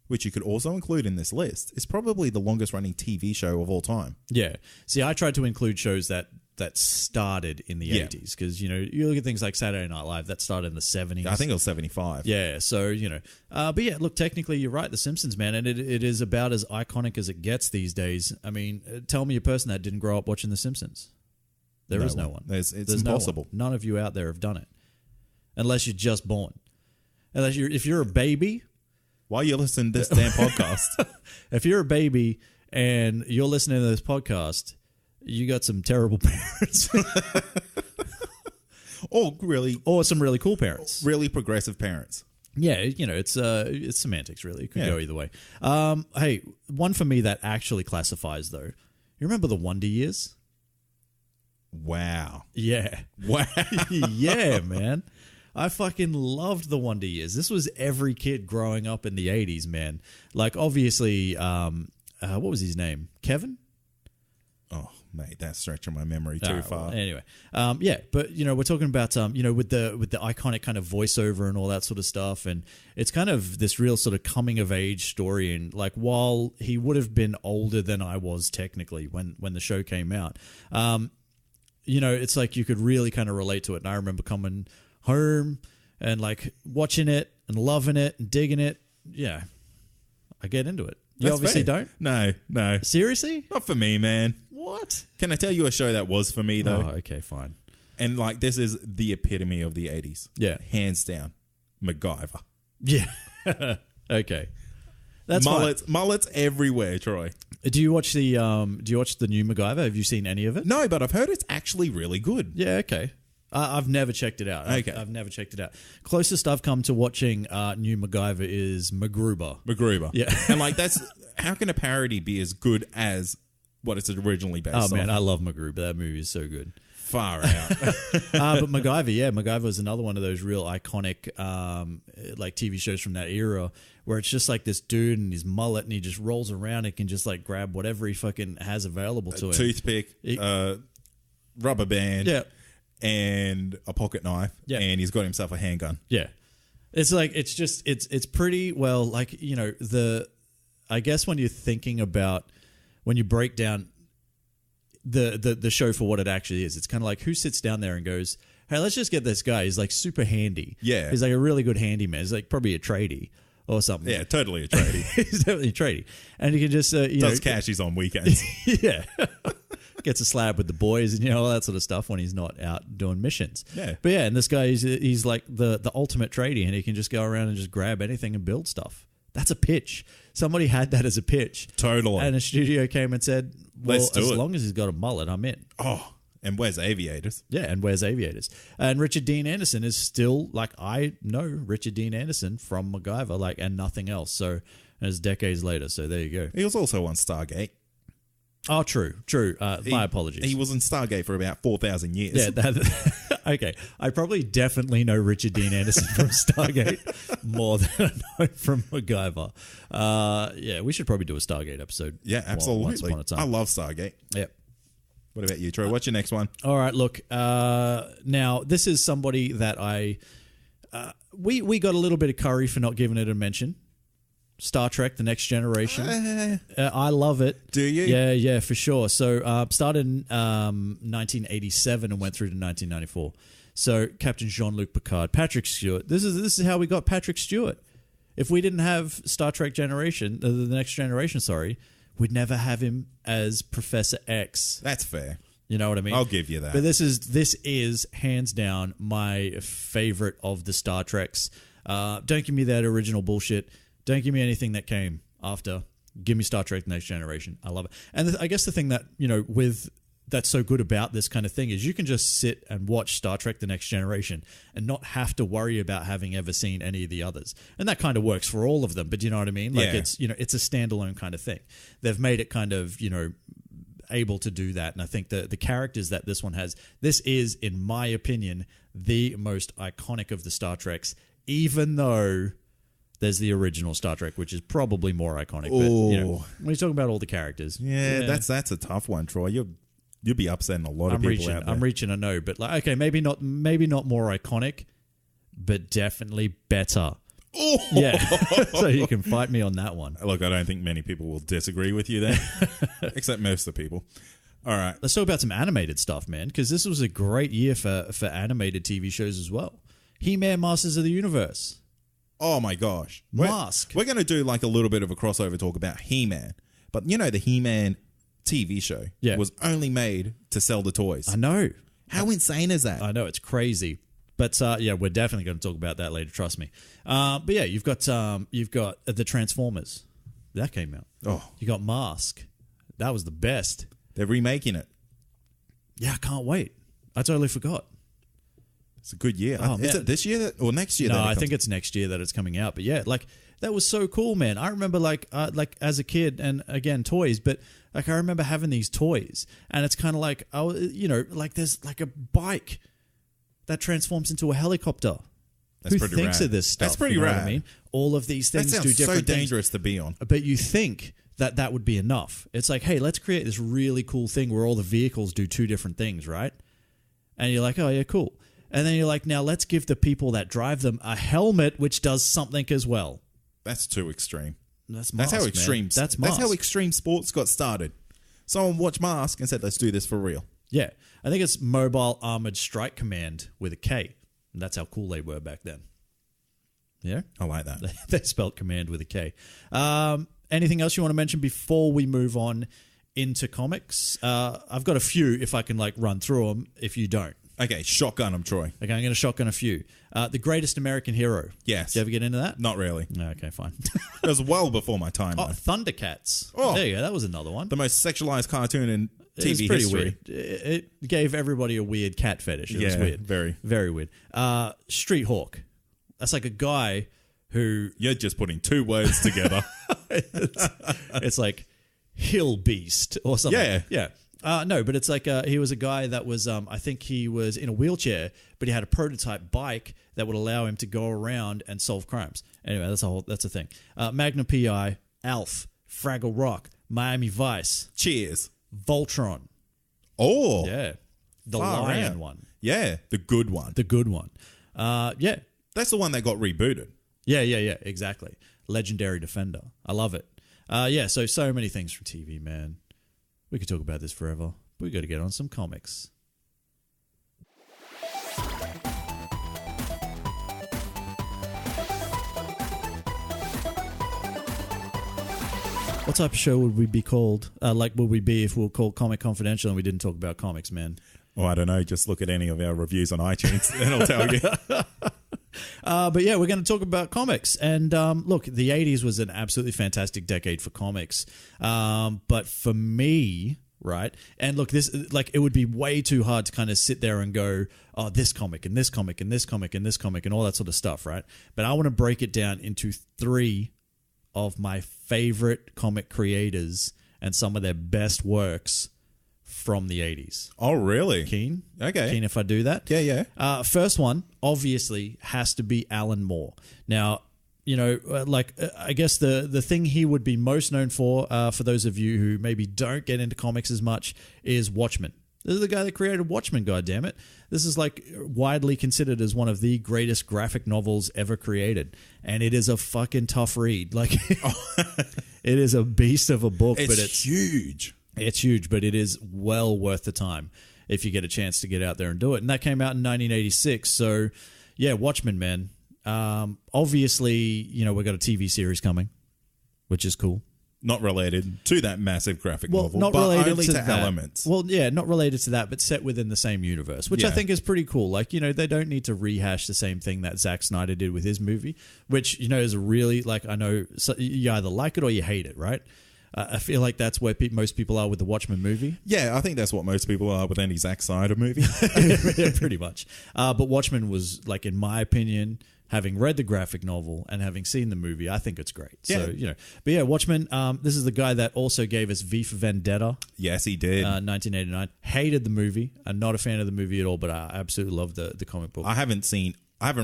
which you could also include in this list, is probably the longest running TV show of all time. Yeah. See, I tried to include shows that started in the Yeah. 80s because, you know, you look at things like Saturday Night Live, that started in the 70s. I think it was 75. Yeah, so, you know. But yeah, look, technically you're right, The Simpsons, man, and it is about as iconic as it gets these days. I mean, tell me a person that didn't grow up watching The Simpsons. There is no one. It's There's impossible. No one. None of you out there have done it. Unless you're just born. If you're a baby... Why are you listening to this damn podcast? If you're a baby and you're listening to this podcast, you got some terrible parents. Or some really cool parents. Really progressive parents. Yeah, you know, it's semantics, really. It could go either way. Hey, one for me that actually classifies, though. You remember the Wonder Years? Wow. Yeah. Wow. Yeah, man. I fucking loved the Wonder Years. This was every kid growing up in the 80s, man. Like, obviously, what was his name? Kevin? Oh, mate, that's stretching my memory too far. Well, anyway, yeah, but you know, we're talking about you know, with the iconic kind of voiceover and all that sort of stuff, and it's kind of this real sort of coming of age story. And like, while he would have been older than I was technically when the show came out, you know, it's like you could really kind of relate to it. And I remember coming home and like watching it and loving it and digging it. Yeah, I get into it. You obviously don't? No. Seriously? Not for me, man. What? Can I tell you a show that was for me, though? Oh, okay, fine. And like, this is the epitome of the 80s. Yeah. Hands down. MacGyver. Yeah. Okay. That's mullets everywhere, Troy. Do you watch the new MacGyver? Have you seen any of it? No, but I've heard it's actually really good. Yeah, okay. I've never checked it out. Okay. I've never checked it out. Closest I've come to watching new MacGyver is MacGruber. Yeah. And like, that's, how can a parody be as good as what it's originally based on? Oh man, I love MacGruber. That movie is so good. Far out. But MacGyver was another one of those real iconic like TV shows from that era where it's just like this dude and his mullet and he just rolls around and can just like grab whatever he fucking has available to him. Toothpick, rubber band. Yeah. And a pocket knife, and he's got himself a handgun. Yeah, it's like it's pretty well, like, you know, I guess when you're thinking about when you break down the show for what it actually is, it's kind of like who sits down there and goes, hey, let's just get this guy. He's like super handy. Yeah, he's like a really good handyman. He's like probably a tradie or something. Yeah, totally a tradie. He's definitely a tradie, and he can just does cashies on weekends. Yeah. Gets a slab with the boys and, you know, all that sort of stuff when he's not out doing missions. Yeah. But yeah, and this guy, he's like the ultimate tradie, and he can just go around and just grab anything and build stuff. That's a pitch. Somebody had that as a pitch. Totally. And a studio came and said, well, Let's do as it. long as he's got a mullet, I'm in. Oh, and wears aviators. Yeah, and wears aviators. And Richard Dean Anderson is still, like, I know Richard Dean Anderson from MacGyver, like, and nothing else. So, and it's decades later, so there you go. He was also on Stargate. Oh, true. My apologies. He was in Stargate for about 4,000 years. Yeah, okay. I probably definitely know Richard Dean Anderson from Stargate more than I know from MacGyver. Yeah, we should probably do a Stargate episode. Yeah, absolutely. Once upon a time. I love Stargate. Yep. What about you, Troy? What's your next one? All right, look. Now, this is somebody that we got a little bit of curry for not giving it a mention. Star Trek: The Next Generation. I love it. Do you? Yeah, for sure. So started in 1987 and went through to 1994. So Captain Jean-Luc Picard, Patrick Stewart. This is how we got Patrick Stewart. If we didn't have Star Trek Generation, the Next Generation, sorry, we'd never have him as Professor X. That's fair. You know what I mean? I'll give you that. But this is hands down my favorite of the Star Treks. Don't give me that original bullshit. Don't give me anything that came after. Give me Star Trek: The Next Generation. I love it. And I guess the thing that, that's so good about this kind of thing is you can just sit and watch Star Trek: The Next Generation and not have to worry about having ever seen any of the others. And that kind of works for all of them, but you know what I mean? Like it's a standalone kind of thing. They've made it kind of, able to do that. And I think the characters that this one has, this is, in my opinion, the most iconic of the Star Treks, even though there's the original Star Trek, which is probably more iconic. But, when you're talking about all the characters. Yeah, that's a tough one, Troy. You'll be upsetting a lot of people out there. I'm reaching, I know, but okay, maybe not more iconic, but definitely better. Oh. Yeah, so you can fight me on that one. Look, I don't think many people will disagree with you there, except most of the people. All right. Let's talk about some animated stuff, man, because this was a great year for animated TV shows as well. He-Man, Masters of the Universe. Oh, my gosh. Mask. We're going to do like a little bit of a crossover talk about He-Man. But the He-Man TV show was only made to sell the toys. I know. How insane is that? I know, it's crazy. But we're definitely going to talk about that later, trust me. But yeah, you've got the Transformers. That came out. Oh. You got Mask. That was the best. They're remaking it. Yeah, I can't wait. I totally forgot. It's a good year. Oh, is it this year or next year? No, I think it's next year that it's coming out. But yeah, that was so cool, man. I remember as a kid, and again, toys, but I remember having these toys, and it's kind of like, there's like a bike that transforms into a helicopter. That's Who thinks rad. of this stuff? That's pretty you know rad. what I mean? All of these things that do sounds different so dangerous to be on. But you think that would be enough. It's like, hey, let's create this really cool thing where all the vehicles do two different things, right? And you're like, oh, yeah, cool. And then you're like, now let's give the people that drive them a helmet which does something as well. That's too extreme. That's how extreme. That's how extreme sports got started. Someone watched Mask and said, let's do this for real. Yeah. I think it's Mobile Armored Strike Command with a K. And that's how cool they were back then. Yeah? I like that. They spelled command with a K. Anything else you want to mention before we move on into comics? I've got a few if I can run through them if you don't. Okay, shotgun them, Troy. Okay, I'm going to shotgun a few. The Greatest American Hero. Yes. Did you ever get into that? Not really. Okay, fine. It was well before my time. Oh, Thundercats. Oh. There you go. That was another one. The most sexualized cartoon in TV pretty history. Weird. It gave everybody a weird cat fetish. It was weird. Very. Very weird. Street Hawk. That's like a guy who... You're just putting two words together. it's like Hill Beast or something. Yeah. Yeah. No, but it's like he was a guy that was, I think he was in a wheelchair, but he had a prototype bike that would allow him to go around and solve crimes. Anyway, that's a thing. Magnum P.I., Alf, Fraggle Rock, Miami Vice. Cheers. Voltron. Oh. Yeah. The Far lion out. one. Yeah, the good one. The good one. Yeah. That's the one that got rebooted. Yeah, exactly. Legendary Defender. I love it. So many things from TV, man. We could talk about this forever. We got to get on some comics. What type of show would we be called? Would we be if we were called Comic Confidential and we didn't talk about comics, man? Oh, I don't know. Just look at any of our reviews on iTunes and it'll tell you. But yeah, we're going to talk about comics. And look, the 80s was an absolutely fantastic decade for comics. But for me, right? And look, this it would be way too hard to kind of sit there and go, oh, this comic and this comic and this comic and this comic and all that sort of stuff, right? But I want to break it down into three of my favorite comic creators and some of their best works from the 80s. Oh, really? Keen? Okay. Keen if I do that? Yeah. First one, obviously, has to be Alan Moore. Now, I guess the thing he would be most known for those of you who maybe don't get into comics as much, is Watchmen. This is the guy that created Watchmen, goddammit. This is like widely considered as one of the greatest graphic novels ever created. And it is a fucking tough read. Like, it is a beast of a book. But it's huge. It's huge, but it is well worth the time if you get a chance to get out there and do it. And that came out in 1986. So, yeah, Watchmen, man. Obviously, you know, we've got a TV series coming, which is cool. Not related to that massive graphic novel, not but related only to that. elements. Well, yeah, not related to that, but set within the same universe, which I think is pretty cool. Like, you know, they don't need to rehash the same thing that Zack Snyder did with his movie, which, you know, is really, like, I know you either like it or you hate it, right? I feel like that's where most people are with the Watchmen movie. Yeah, I think that's what most people are with any Zack Snyder movie. Yeah, pretty much. But Watchmen was, like, in my opinion, having read the graphic novel and having seen the movie, I think it's great. Yeah. So, you know, but yeah, Watchmen, this is the guy that also gave us V for Vendetta. Yes, he did. 1989. Hated the movie. I'm not a fan of the movie at all, but I absolutely love the comic book. I haven't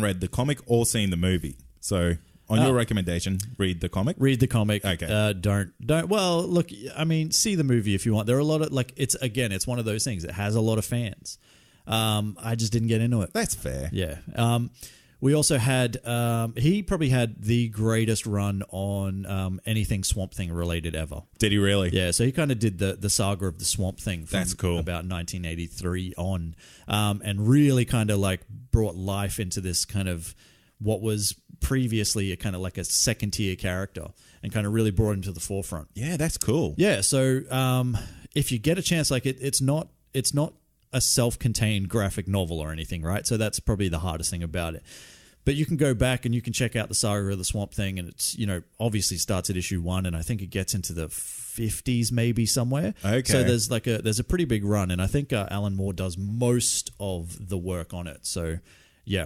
read the comic or seen the movie. So, on your recommendation, read the comic. Read the comic. Okay. Don't. Well, look, I mean, see the movie if you want. There are a lot of, like, it's one of those things. It has a lot of fans. I just didn't get into it. That's fair. Yeah. We also had, he probably had the greatest run on anything Swamp Thing related ever. Did he really? Yeah, so he kind of did the saga of the Swamp Thing from That's cool. about 1983 on, and really kind of like brought life into this kind of what was previously a kind of like a second tier character and kind of really brought him to the forefront. Yeah, that's cool. Yeah, so if you get a chance, like it's not a self-contained graphic novel or anything, right? So that's probably the hardest thing about it. But you can go back and you can check out the saga of the Swamp Thing, and it's, you know, obviously starts at issue 1, and I think it gets into the 50s maybe somewhere. Okay. So there's a pretty big run, and I think Alan Moore does most of the work on it. So yeah,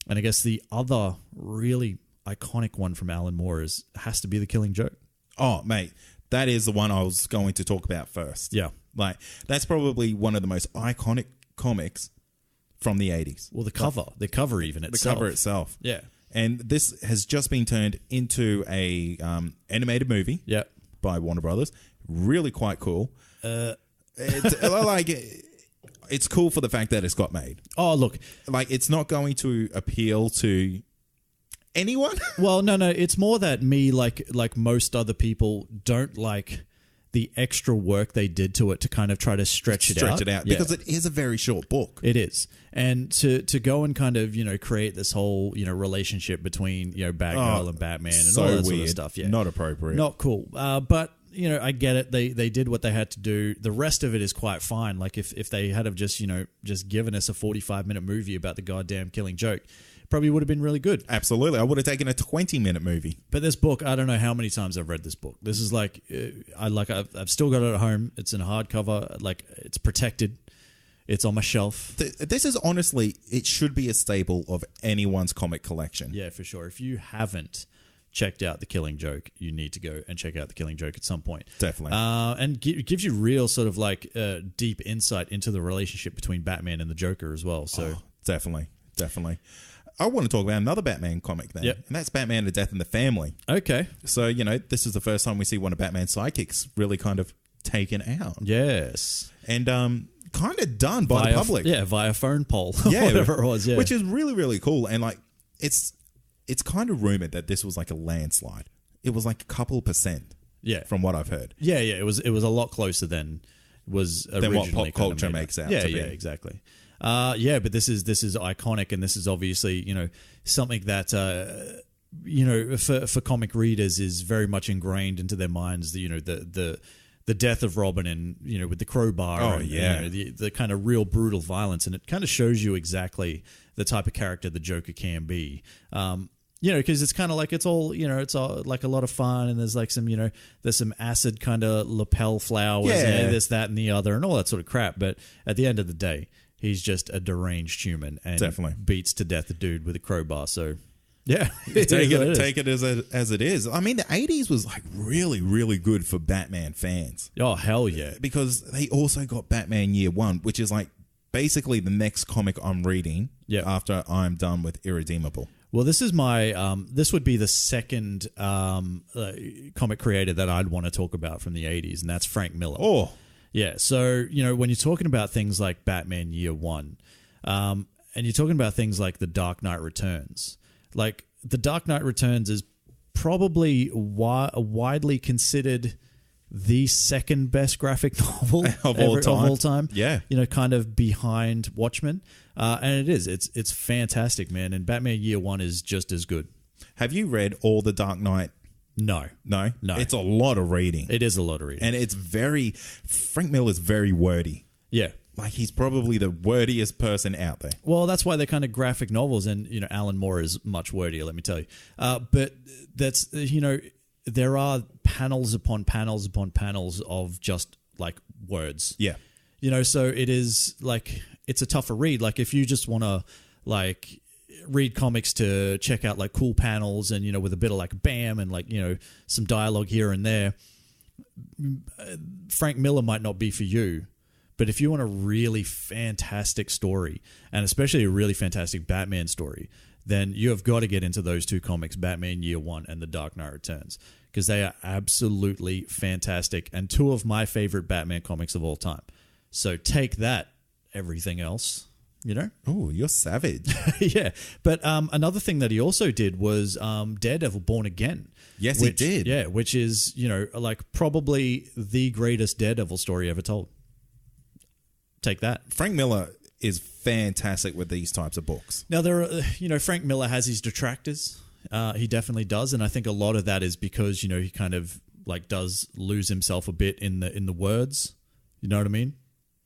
and I guess the other really iconic one from Alan Moore has to be The Killing Joke. Oh, mate, that is the one I was going to talk about first. Yeah. Like, that's probably one of the most iconic comics from the 80s. Well, the cover even itself. The cover itself. Yeah. And this has just been turned into a animated movie. Yeah. By Warner Brothers. Really quite cool. It's cool for the fact that it's got made. Oh, look. Like, it's not going to appeal to anyone. Well, no. It's more that me, like most other people, don't like the extra work they did to it to kind of try to stretch it out. Yeah. Because it is a very short book. It is. And to go and kind of, you know, create this whole, you know, relationship between, you know, Batgirl and Batman and so all that weird. sort of stuff. Yeah. Not appropriate. Not cool. But, you know, I get it. They did what they had to do. The rest of it is quite fine. Like if they had have just, you know, just given us a 45-minute movie about the goddamn Killing Joke, probably would have been really good. Absolutely. I would have taken a 20-minute movie. But this book, I don't know how many times I've read this book. This is like, I've still got it at home. It's in a hardcover. Like, it's protected. It's on my shelf. This is honestly, it should be a staple of anyone's comic collection. Yeah, for sure. If you haven't checked out The Killing Joke, you need to go and check out The Killing Joke at some point. Definitely. And it gives you real sort of like deep insight into the relationship between Batman and the Joker as well. So Definitely. I want to talk about another Batman comic then. Yep. And that's Batman: A Death in the Family. Okay. So, you know, this is the first time we see one of Batman's sidekicks really kind of taken out. Yes. And kind of done by the public. Yeah, via phone poll. Yeah. Whatever it was, yeah. Which is really, really cool. And like, it's kind of rumored that this was like a landslide. It was like a couple percent. Yeah. From what I've heard. Yeah. It was a lot closer than was originally than what pop culture made makes out yeah, to be. Yeah, exactly. But this is iconic, and this is obviously, you know, something that you know, for comic readers is very much ingrained into their minds. You know, the death of Robin, and, you know, with the crowbar. And, you know, the kind of real brutal violence, and it kind of shows you exactly the type of character the Joker can be. You know, because it's kind of like, it's all, you know, it's all like a lot of fun, and there's like some, you know, there's some acid kind of lapel flowers, and this, that, and the other, and all that sort of crap. But at the end of the day, he's just a deranged human, and definitely beats to death a dude with a crowbar. So, yeah, take it as it is. I mean, the 80s was like really, really good for Batman fans. Oh, hell yeah. Because they also got Batman Year One, which is like basically the next comic I'm reading after I'm done with Irredeemable. Well, this is my this would be the second comic creator that I'd want to talk about from the 80s, and that's Frank Miller. Oh, Yeah. So, when you're talking about things like Batman Year One, and you're talking about things like The Dark Knight Returns, like The Dark Knight Returns is probably widely considered the second best graphic novel of all time. Yeah. Kind of behind Watchmen. And it is. It's fantastic, man. And Batman Year One is just as good. Have you read all the Dark Knight? No. No? It's a lot of reading. It is a lot of reading. And it's Frank Miller's very wordy. Yeah. Like, he's probably the wordiest person out there. Well, that's why they're kind of graphic novels. And, Alan Moore is much wordier, let me tell you. But that's, there are panels upon panels upon panels of just like words. Yeah. So it is like, it's a tougher read. Like, if you just want to like read comics to check out like cool panels and, with a bit of like bam and like, some dialogue here and there, Frank Miller might not be for you. But if you want a really fantastic story, and especially a really fantastic Batman story, then you have got to get into those two comics, Batman Year One and The Dark Knight Returns, because they are absolutely fantastic and two of my favorite Batman comics of all time. So take that, everything else, Oh, you're savage. Yeah. But another thing that he also did was Daredevil Born Again. Yes, he did. Yeah, which is, like probably the greatest Daredevil story ever told. Take that. Frank Miller is fantastic with these types of books. Now, there are, Frank Miller has his detractors. He definitely does. And I think a lot of that is because, he kind of like does lose himself a bit in the words. You know what I mean?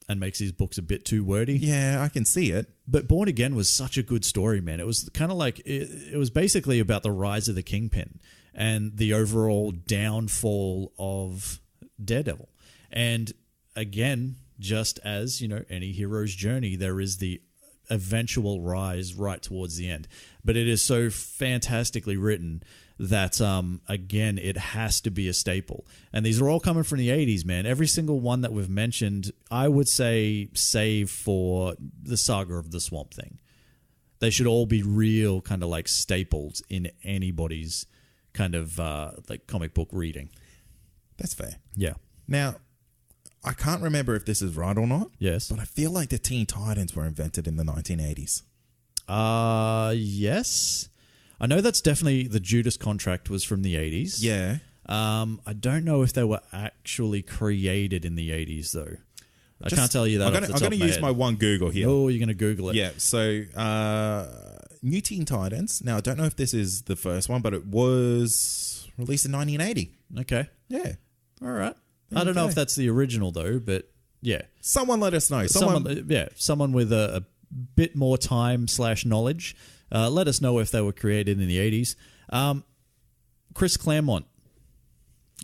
And makes his books a bit too wordy. Yeah, I can see it. But Born Again was such a good story, man. It was kind of like, it was basically about the rise of the Kingpin and the overall downfall of Daredevil. And again, just as, any hero's journey, there is the eventual rise right towards the end. But it is so fantastically written that, again, it has to be a staple. And these are all coming from the 80s, man. Every single one that we've mentioned, I would say, save for the Saga of the Swamp Thing. They should all be real kind of like staples in anybody's kind of like comic book reading. That's fair. Yeah. Now, I can't remember if this is right or not. Yes. But I feel like the Teen Titans were invented in the 1980s. Yes. I know that's definitely the Judas Contract was from the 80s. Yeah. I don't know if they were actually created in the 80s, though. I can't tell you that. I'm going to use my one Google here. Oh, you're going to Google it. Yeah. So, New Teen Titans. Now, I don't know if this is the first one, but it was released in 1980. Okay. Yeah. All right. I don't know if that's the original, though, but yeah. Someone let us know. Someone with a bit more time / knowledge. Let us know if they were created in the 80s. Chris Claremont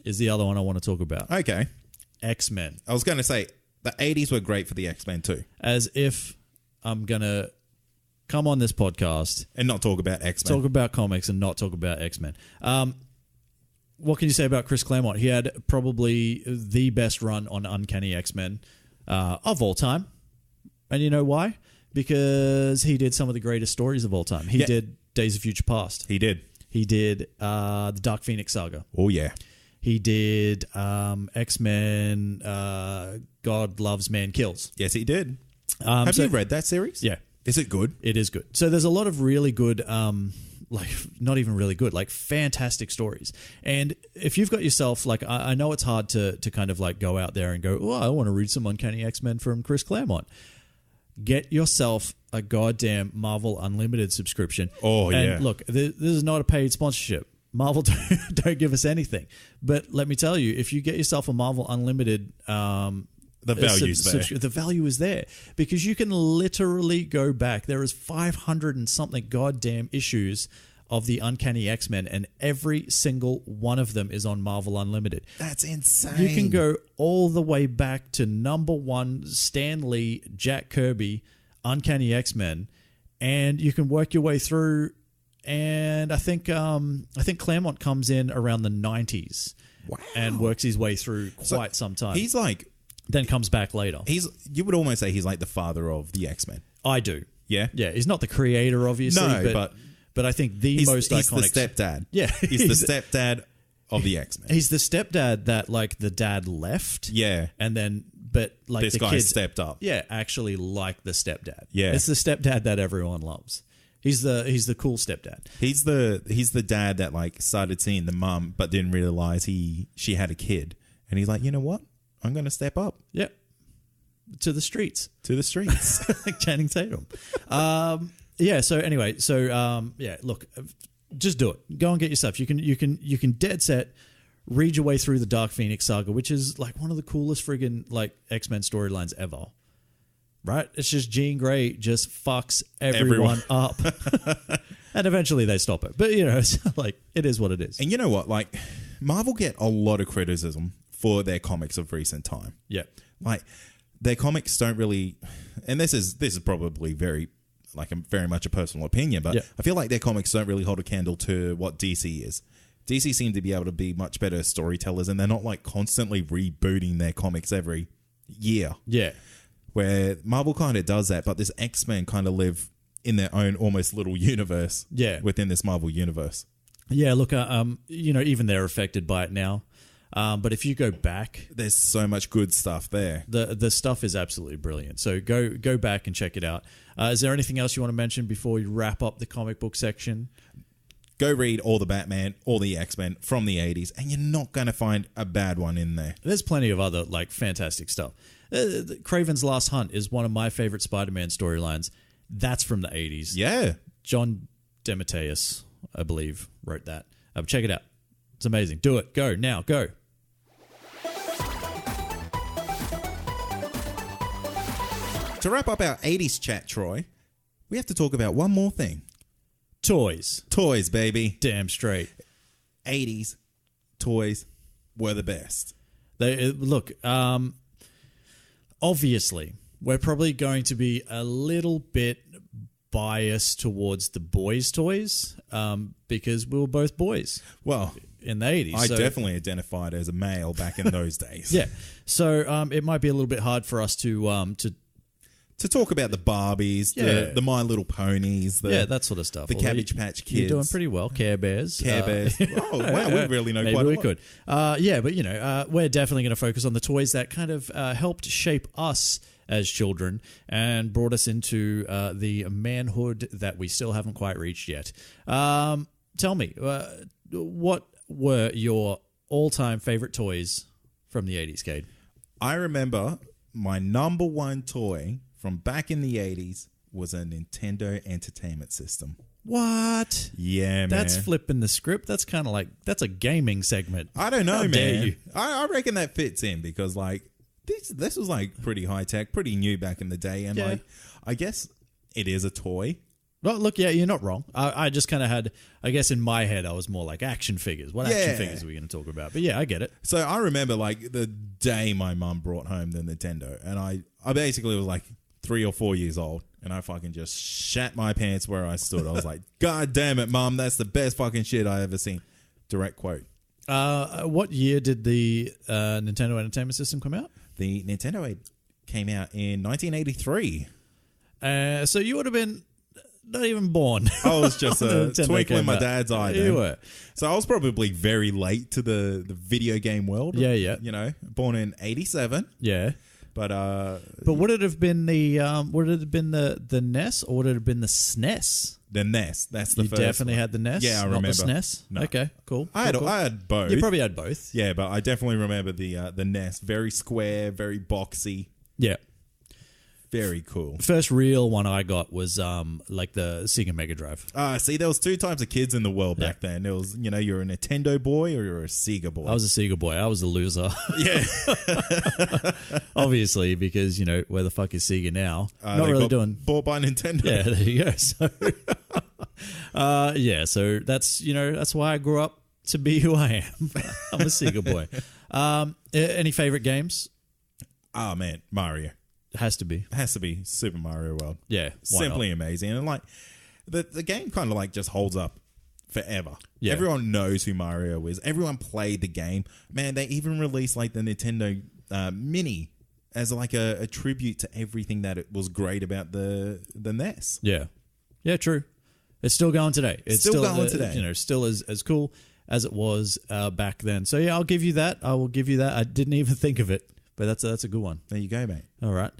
is the other one I want to talk about. Okay. X-Men. I was going to say, the 80s were great for the X-Men too. As if I'm going to come on this podcast and not talk about X-Men. Talk about comics and not talk about X-Men. What can you say about Chris Claremont? He had probably the best run on Uncanny X-Men of all time. And you know why? Because he did some of the greatest stories of all time. He did Days of Future Past. He did. He did the Dark Phoenix Saga. Oh, yeah. He did X-Men God Loves, Man Kills. Yes, he did. Have you read that series? Yeah. Is it good? It is good. So there's a lot of really good, like not even really good, like fantastic stories. And if you've got yourself, like I know it's hard to kind of like go out there and go, oh, I want to read some Uncanny X-Men from Chris Claremont. Get yourself a goddamn Marvel Unlimited subscription. Oh, and yeah. Look, this is not a paid sponsorship. Marvel don't give us anything. But let me tell you, if you get yourself a Marvel Unlimited the value's there. The value is there because you can literally go back. There is 500 and something goddamn issues of the Uncanny X-Men, and every single one of them is on Marvel Unlimited. That's insane. You can go all the way back to number one Stan Lee, Jack Kirby, Uncanny X-Men, and you can work your way through. And I think Claremont comes in around the 90s and works his way through quite some time. He's like... Then comes back later. You would almost say he's like the father of the X-Men. I do. Yeah? Yeah, he's not the creator, obviously. No, but I think he's most iconic... He's the stepdad. Yeah. He's the stepdad of the X-Men. He's the stepdad that, like, the dad left. Yeah. And then but like This the guy kids, stepped up. yeah, actually like the stepdad. Yeah. It's the stepdad that everyone loves. He's the cool stepdad. He's the dad that like started seeing the mum but didn't realize she had a kid. And he's like, you know what? I'm going to step up. Yep. To the streets. To the streets. Like Channing Tatum. Yeah, so anyway, yeah, look, just do it. Go and get yourself. You can dead set read your way through the Dark Phoenix saga, which is like one of the coolest friggin' like X-Men storylines ever. Right? It's just Jean Grey just fucks everyone up. And eventually they stop it. But, you know, it's like, it is what it is. And you know what? Like, Marvel get a lot of criticism for their comics of recent time. Yeah. Like, their comics don't really... And this is probably very much a personal opinion, but yeah. I feel like their comics don't really hold a candle to what DC is. DC seem to be able to be much better storytellers, and they're not, like, constantly rebooting their comics every year. Yeah. Where Marvel kind of does that, but this X-Men kind of live in their own almost little universe within this Marvel universe. Yeah, look, you know, even they're affected by it now. But if you go back... There's so much good stuff there. The stuff is absolutely brilliant. So go back and check it out. Is there anything else you want to mention before we wrap up the comic book section? Go read all the Batman, all the X-Men from the 80s, and you're not going to find a bad one in there. There's plenty of other like fantastic stuff. Kraven's Last Hunt is one of my favorite Spider-Man storylines. That's from the 80s. Yeah. John DeMatteis, I believe, wrote that. Check it out. It's amazing. Do it. Go. Now. Go. To wrap up our 80s chat, Troy, we have to talk about one more thing. Toys. Toys, baby. Damn straight. 80s toys were the best. Look, obviously, we're probably going to be a little bit biased towards the boys' toys because we were both boys. Well, in the 80s. I definitely identified as a male back in those days. Yeah. So it might be a little bit hard for us to talk about the Barbies, the My Little Ponies, that sort of stuff. The Cabbage Patch Kids. You're doing pretty well. Care Bears. Care Bears. Oh, wow, we really know maybe quite a lot. we could. Yeah, but, you know, we're definitely going to focus on the toys that kind of helped shape us as children and brought us into the manhood that we still haven't quite reached yet. Tell me, what were your all-time favorite toys from the 80s, Cade? I remember my number one toy from back in the 80s was a Nintendo Entertainment System. What? Yeah, man. That's flipping the script. That's kind of like, that's a gaming segment. I don't know, How man. dare you? I reckon that fits in because, like, this was, like, pretty high-tech, pretty new back in the day. And, like, I guess it is a toy. Well, look, yeah, you're not wrong. I just kind of had, I guess in my head, I was more like action figures. What action figures are we going to talk about? But yeah, I get it. So I remember, like, the day my mum brought home the Nintendo, and I basically was, like, 3 or 4 years old, and I fucking just shat my pants where I stood. I was like, God damn it, Mum, that's the best fucking shit I ever seen. Direct quote. What year did the Nintendo Entertainment System come out? The Nintendo came out in 1983. So you would have been not even born. I was just a twinkle in my dad's eye then. You were. So I was probably very late to the video game world. Yeah, yeah. You know, born in 87. Yeah. But would it have been the NES or would it have been the SNES? The NES. That's the you first definitely one. had the NES. Yeah, I not remember. the SNES. No. Okay, cool. I had both. You probably had both. Yeah, but I definitely remember the NES. Very square, very boxy. Yeah. Very cool. First real one I got was like the Sega Mega Drive. See, there was two types of kids in the world back then. There was, you know, you're a Nintendo boy or you're a Sega boy. I was a Sega boy. I was the loser. Yeah. Obviously, because, you know, where the fuck is Sega now? Not really doing... Bought by Nintendo. Yeah, there you go. So, so that's, you know, that's why I grew up to be who I am. I'm a Sega boy. Any favorite games? Oh, man, Mario. Has to be. Has to be Super Mario World. Yeah. Simply amazing. And like the game kind of like just holds up forever. Yeah. Everyone knows who Mario is. Everyone played the game. Man, they even released like the Nintendo Mini as like a tribute to everything that it was great about the NES. Yeah. Yeah, true. It's still going today. It's still going today. You know, still as cool as it was back then. So yeah, I'll give you that. I will give you that. I didn't even think of it. but that's a good one. There you go, mate. All right.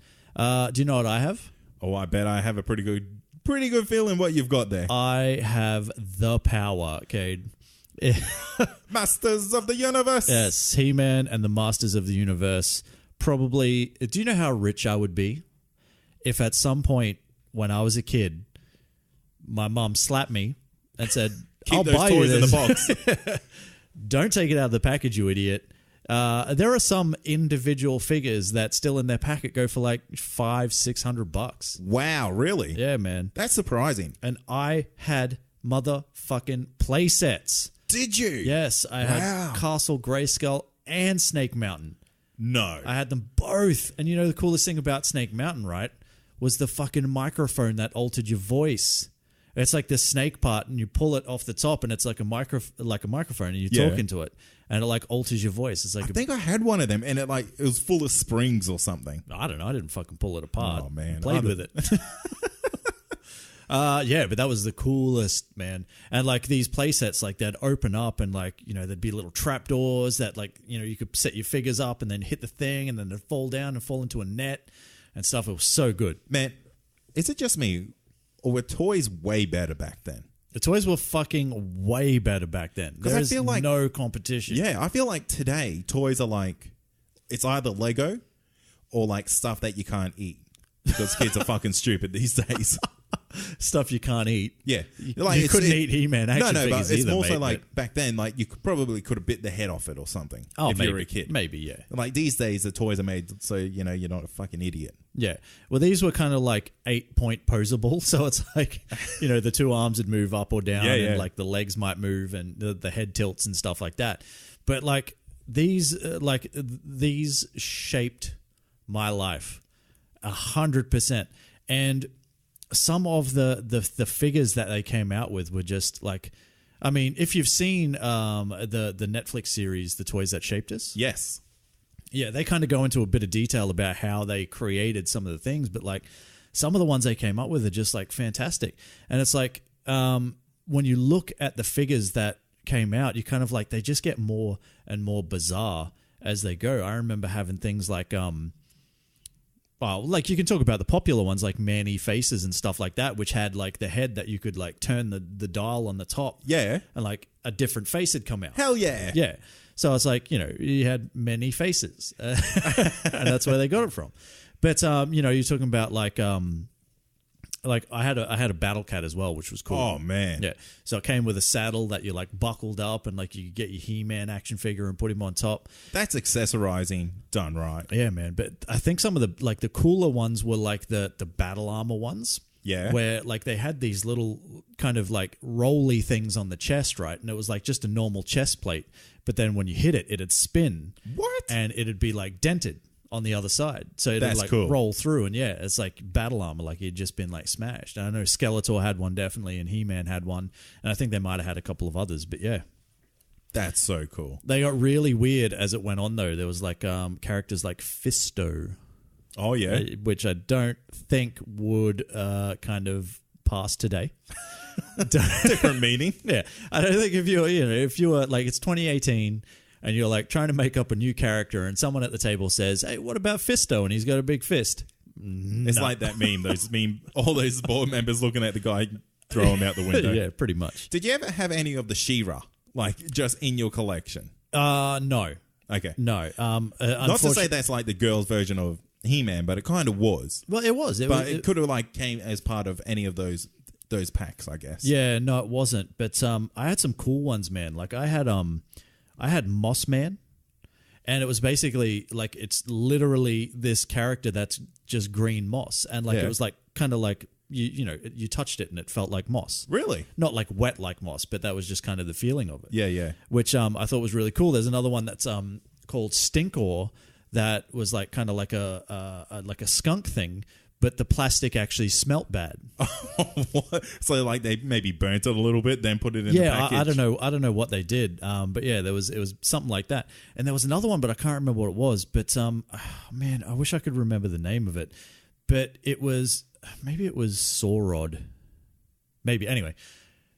Do you know what I have? Oh, I bet I have a pretty good feeling what you've got there. I have the power, Cade. Masters of the Universe. Yes, He-Man and the Masters of the Universe. Probably. Do you know how rich I would be if at some point when I was a kid, my mom slapped me and said, "I'll those buy toys you in this. the box." Don't take it out of the package, you idiot." There are some individual figures that still in their packet go for like $500-600. Wow, really? Yeah, man. That's surprising. And I had motherfucking play sets. Did you? Yes, I had Castle Grayskull and Snake Mountain. No. I had them both. And you know the coolest thing about Snake Mountain, right? Was the fucking microphone that altered your voice. It's like the snake part, and you pull it off the top, and it's like a microphone, and you talk into it, and it like alters your voice. It's like I think I had one of them, and it was full of springs or something. I don't know. I didn't fucking pull it apart. Oh man, I played with it. Yeah, but that was the coolest, man. And like these play sets, like they'd open up, and like there'd be little trapdoors that like you could set your figures up, and then hit the thing, and then they'd fall down and fall into a net and stuff. It was so good, man. Is it just me? Or were toys way better back then? The toys were fucking way better back then. There's no competition. Yeah, I feel like today toys are like, it's either Lego or like stuff that you can't eat because kids are fucking stupid these days. Stuff you can't eat. Yeah, like you couldn't eat He-Man action figures but it's either, more so mate, like back then, like you could have bit the head off it or something. Oh, if maybe, you were a kid, maybe, yeah. Like these days, the toys are made so you're not a fucking idiot. Yeah. Well, these were kind of like 8-point posable, so it's like the two arms would move up or down, and like the legs might move, and the head tilts and stuff like that. But like these shaped my life 100%, and some of the figures that they came out with were just like, I mean, if you've seen the Netflix series, The Toys That Shaped Us. Yes. Yeah, they kind of go into a bit of detail about how they created some of the things, but like some of the ones they came up with are just like fantastic. And it's like when you look at the figures that came out, you kind of like they just get more and more bizarre as they go. I remember having things like like you can talk about the popular ones like Manny Faces and stuff like that, which had like the head that you could like turn the dial on the top. Yeah. And like a different face had come out. Hell yeah. Yeah. So it's like, you had many faces and that's where they got it from. But, you're talking about like I had a Battle Cat as well, which was cool. Oh man. Yeah. So it came with a saddle that you like buckled up and like you could get your He-Man action figure and put him on top. That's accessorizing done right. Yeah, man. But I think some of the cooler ones were like the battle armor ones. Yeah. Where like they had these little kind of like rolly things on the chest, right? And it was like just a normal chest plate. But then when you hit it, it'd spin. What? And it'd be like dented on the other side. So it'd like cool. roll through. And yeah, it's like battle armor, like it'd just been like smashed. And I know Skeletor had one definitely, and He-Man had one. And I think they might have had a couple of others, but yeah. That's so cool. They got really weird as it went on though. There was like characters like Fisto. Oh yeah, which I don't think would kind of pass today. Different meaning. Yeah, I don't think if you were like it's 2018 and you're like trying to make up a new character and someone at the table says, "Hey, what about Fisto?" and he's got a big fist. It's like that meme. All those board members looking at the guy throw him out the window. Yeah, pretty much. Did you ever have any of the She-Ra like just in your collection? No. Okay. No. Not to say that's like the girls' version of He-Man, but it kind of was. Well, it was. It could have like came as part of any of those packs, I guess. Yeah, no, it wasn't. But I had some cool ones, man. Like I had Moss Man, and it was basically like it's literally this character that's just green moss, and like it was like kind of like you touched it and it felt like moss. Really? Not like wet like moss, but that was just kind of the feeling of it. Yeah, yeah. Which I thought was really cool. There's another one that's called Stinkor. That was like kind of like a skunk thing, but the plastic actually smelt bad. What? So like they maybe burnt it a little bit, then put it in the package? I don't know what they did. But yeah, it was something like that. And there was another one, but I can't remember what it was. But man, I wish I could remember the name of it. But maybe it was Saurod. Maybe. Anyway,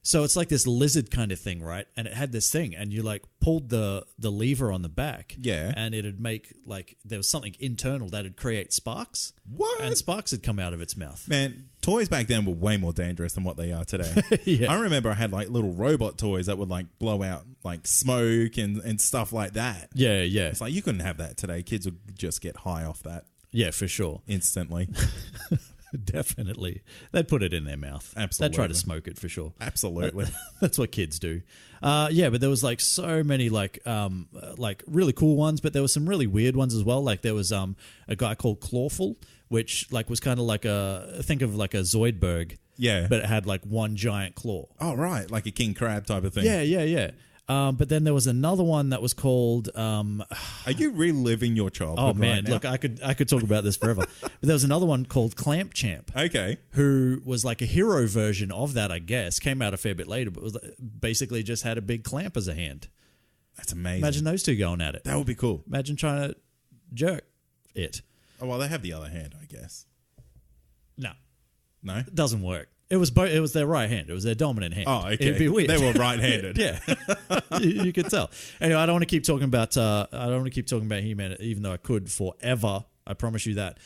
So it's like this lizard kind of thing, right? And it had this thing, and you like pulled the lever on the back. Yeah. And it'd make like there was something internal that'd create sparks. What? And sparks would come out of its mouth. Man, toys back then were way more dangerous than what they are today. Yeah. I remember I had like little robot toys that would like blow out like smoke and stuff like that. Yeah. It's like you couldn't have that today. Kids would just get high off that Yeah, for sure. instantly. Definitely. They'd put it in their mouth. Absolutely. They'd try to smoke it for sure. Absolutely. That's what kids do. Yeah, but there was like so many like really cool ones, but there were some really weird ones as well. Like there was a guy called Clawful, which like was kind of like think of like a Zoidberg. Yeah. But it had like one giant claw. Oh, right. Like a king crab type of thing. Yeah. But then there was another one that was called. Are you reliving your childhood? Oh man, right now? look, I could talk about this forever. But there was another one called Clamp Champ. Okay. Who was like a hero version of that, I guess. Came out a fair bit later, but was basically just had a big clamp as a hand. That's amazing. Imagine those two going at it. That would be cool. Imagine trying to jerk it. Oh, well, they have the other hand, I guess. No, No? it doesn't work. It was both. It was their right hand. It was their dominant hand. Oh, okay. It'd be weird. They were right-handed. Yeah, you could tell. Anyway, I don't want to keep talking about. He-Man, even though I could forever. I promise you that.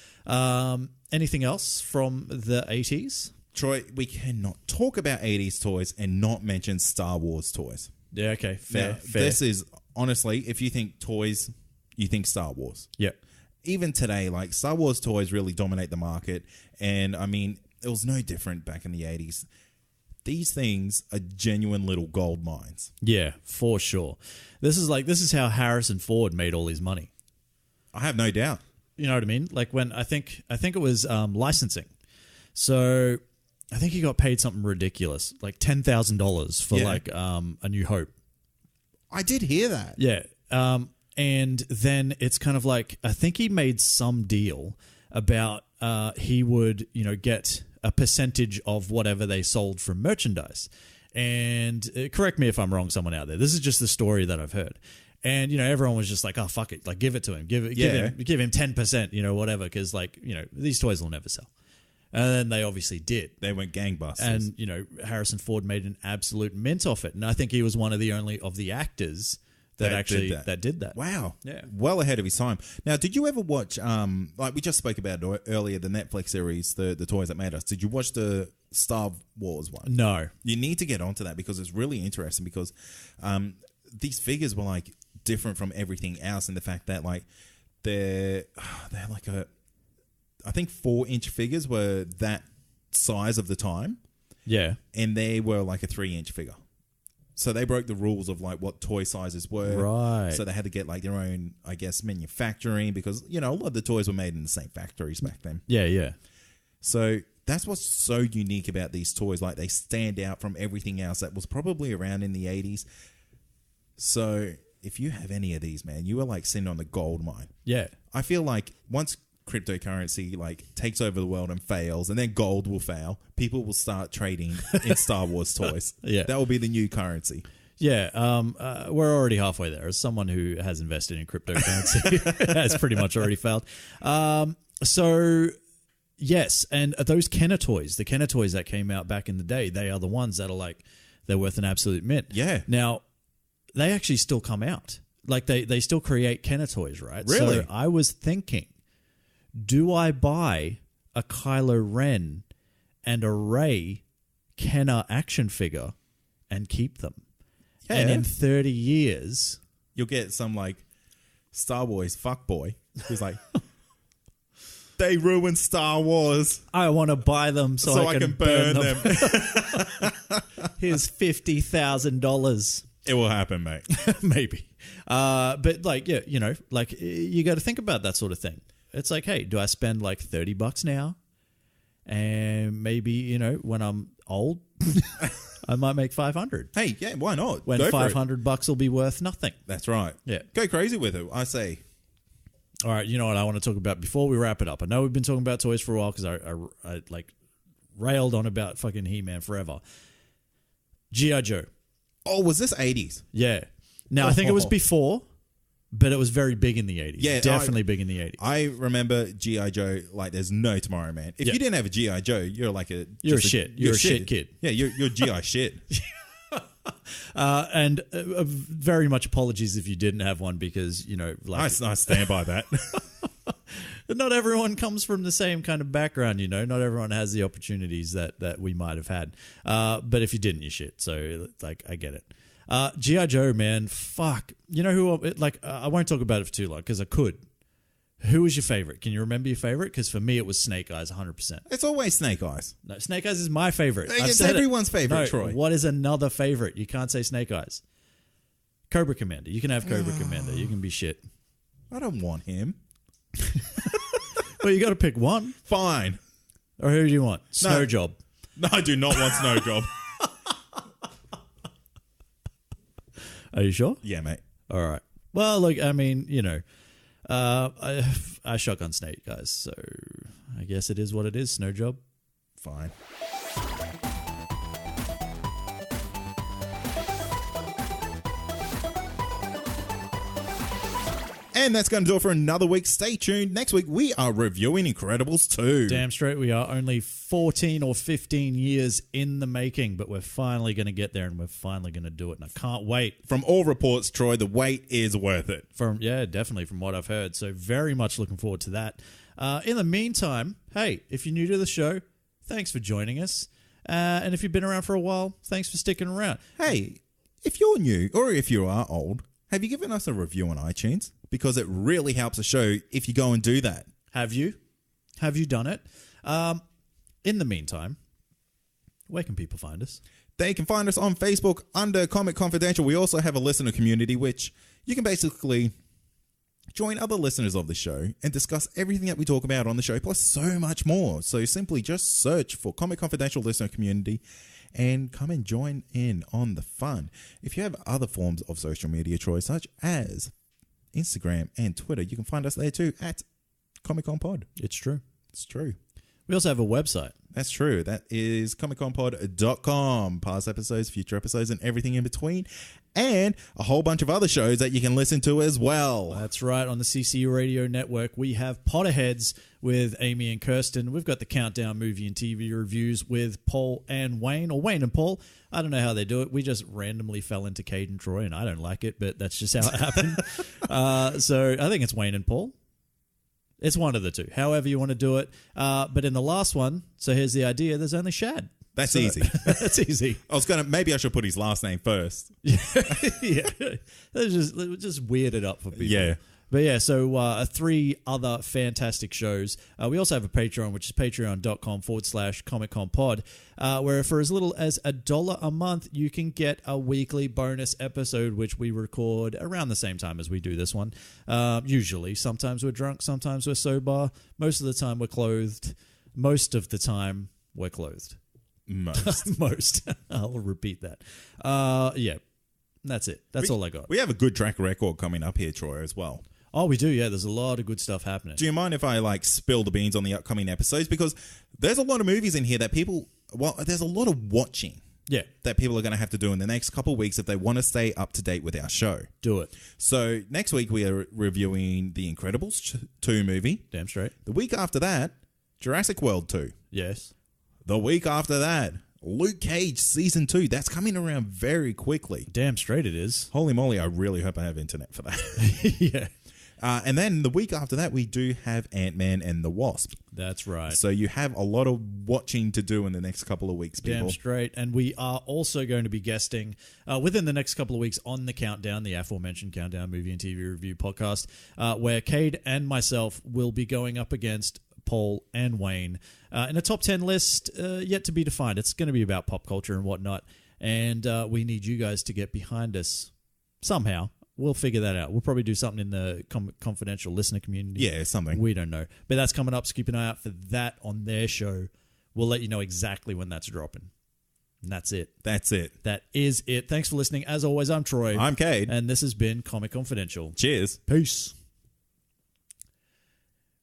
Anything else from the 80s? Troy, we cannot talk about 80s toys and not mention Star Wars toys. Yeah. Okay. Fair. Now, fair. This is, honestly, if you think toys, you think Star Wars. Yeah. Even today, like, Star Wars toys really dominate the market. And, I mean, it was no different back in the 80s. These things are genuine little gold mines. Yeah, for sure. This is how Harrison Ford made all his money. I have no doubt. You know what I mean? Like when I think it was licensing. So I think he got paid something ridiculous, like $10,000 for like A New Hope. I did hear that. Yeah. And then it's kind of like I think he made some deal about he would, get a percentage of whatever they sold from merchandise. And correct me if I'm wrong, someone out there. This is just the story that I've heard. And, everyone was just like, oh, fuck it. Like, give it to him. Give him 10%, whatever. Because, these toys will never sell. And then they obviously did. They went gangbusters. And, Harrison Ford made an absolute mint off it. And I think he was one of the only of the actors that did that. Wow. Yeah. Well ahead of his time. Now, did you ever watch, like we just spoke about earlier, the Netflix series, the Toys That Made Us. Did you watch the Star Wars one? No. You need to get onto that because it's really interesting because these figures were like different from everything else in the fact that like they're like I think 4-inch figures were that size of the time. Yeah. And they were like a 3-inch figure. So they broke the rules of like what toy sizes were. Right. So they had to get like their own, I guess, manufacturing because, a lot of the toys were made in the same factories back then. Yeah. So that's what's so unique about these toys. Like they stand out from everything else that was probably around in the 80s. So if you have any of these, man, you are like sitting on the gold mine. Yeah. I feel like once cryptocurrency like takes over the world and fails and then gold will fail, people will start trading in Star Wars toys. Yeah. That will be the new currency. Yeah, we're already halfway there. As someone who has invested in cryptocurrency, has pretty much already failed. So, yes, and those Kenner toys, the Kenner toys that came out back in the day, they are the ones that are like, they're worth an absolute mint. Yeah. Now, they actually still come out. Like, they still create Kenner toys, right? Really? So I was thinking, do I buy a Kylo Ren and a Rey Kenner action figure and keep them? Yeah. And in 30 years... You'll get some like Star Wars fuckboy who's like, they ruined Star Wars. I want to buy them so I can burn them. Here's $50,000. It will happen, mate. Maybe. But like, yeah, you got to think about that sort of thing. It's like, hey, do I spend like $30 now? And maybe, when I'm old, I might make $500. Hey, yeah, why not? When Go for it. $500 will be worth nothing. That's right. Yeah. Go crazy with it, I say. All right, you know what I want to talk about before we wrap it up. I know we've been talking about toys for a while because I like railed on about fucking He-Man forever. G.I. Joe. Oh, was this 80s? Yeah. Now, I think it was before, But it was very big in the 80s. Yeah, Definitely big in the 80s. I remember G.I. Joe like there's no tomorrow, man. If you didn't have a G.I. Joe, you're like a... You're a shit. You're a shit kid. Yeah, you're G.I. shit. And very much apologies if you didn't have one because, like... I stand by that. Not everyone comes from the same kind of background, Not everyone has the opportunities that we might have had. But if you didn't, you shit. So, I get it. G.I. Joe, man, fuck. You know who, I won't talk about it for too long because I could. Who was your favorite? Can you remember your favorite? Because for me, it was Snake Eyes, 100%. It's always Snake Eyes. No, Snake Eyes is my favorite. It's everyone's favorite, No, Troy. What is another favorite? You can't say Snake Eyes. Cobra Commander. You can have Cobra Commander. You can be shit. I don't want him. Well, you got to pick one. Fine. Or who do you want? Snow Job. No, I do not want Snow Job. Are you sure? Yeah, mate. All right. Well, look, I mean, I shotgun Snake, guys, so I guess it is what it is. Snow Job. Fine. And that's going to do it for another week. Stay tuned. Next week, we are reviewing Incredibles 2. Damn straight we are. Only 14 or 15 years in the making, but we're finally going to get there and we're finally going to do it. And I can't wait. From all reports, Troy, the wait is worth it. Definitely from what I've heard. So very much looking forward to that. In the meantime, hey, if you're new to the show, thanks for joining us. And if you've been around for a while, thanks for sticking around. Hey, if you're new or if you are old, have you given us a review on iTunes? Because it really helps the show if you go and do that. Have you? Have you done it? In the meantime, where can people find us? They can find us on Facebook under Comic Confidential. We also have a listener community, which you can basically join other listeners of the show and discuss everything that we talk about on the show, plus so much more. So simply just search for Comic Confidential Listener Community and come and join in on the fun. If you have other forms of social media, Troy, such as Instagram and Twitter, you can find us there too at Comic Con Pod. It's true. It's true. We also have a website. That's true. That is comicconpod.com. Past episodes, future episodes, and everything in between. And a whole bunch of other shows that you can listen to as well. That's right. On the CC Radio Network, we have Potterheads with Amy and Kirsten. We've got the Countdown movie and TV reviews with Paul and Wayne, or Wayne and Paul. I don't know how they do it. We just randomly fell into Cade and Troy, and I don't like it, but that's just how it happened. So I think it's Wayne and Paul. It's one of the two, however you want to do it. But in the last one, so here's the idea, there's only Shad. That's easy. That's easy. Maybe I should put his last name first. Yeah. Just weird it up for people. Yeah. But yeah, so 3 other fantastic shows. We also have a Patreon, which is patreon.com/ComicConPod, where for as little as $1 a month, you can get a weekly bonus episode, which we record around the same time as we do this one. Usually. Sometimes we're drunk, sometimes we're sober. Most of the time we're clothed. Most of the time we're clothed. Most. I'll repeat that. Yeah. That's it. That's all I got. We have a good track record coming up here, Troy, as well. Oh, we do, yeah. There's a lot of good stuff happening. Do you mind if I spill the beans on the upcoming episodes? Because there's a lot of movies in here that there's a lot of watching. Yeah. That people are going to have to do in the next couple of weeks if they want to stay up to date with our show. Do it. So next week we are reviewing The Incredibles 2 movie. Damn straight. The week after that, Jurassic World 2. Yes. The week after that, Luke Cage Season 2. That's coming around very quickly. Damn straight it is. Holy moly, I really hope I have internet for that. Yeah. And then the week after that, we do have Ant-Man and the Wasp. That's right. So you have a lot of watching to do in the next couple of weeks, people. Damn straight. And we are also going to be guesting within the next couple of weeks on the Countdown, the aforementioned Countdown movie and TV review podcast, where Cade and myself will be going up against Paul and Wayne in a top 10 list yet to be defined. It's going to be about pop culture and whatnot. And we need you guys to get behind us somehow. We'll figure that out. We'll probably do something in the confidential listener community. Yeah, something. We don't know. But that's coming up, so keep an eye out for that on their show. We'll let you know exactly when that's dropping. And that's it. That's it. That is it. Thanks for listening. As always, I'm Troy. I'm Cade. And this has been Comic Confidential. Cheers. Peace.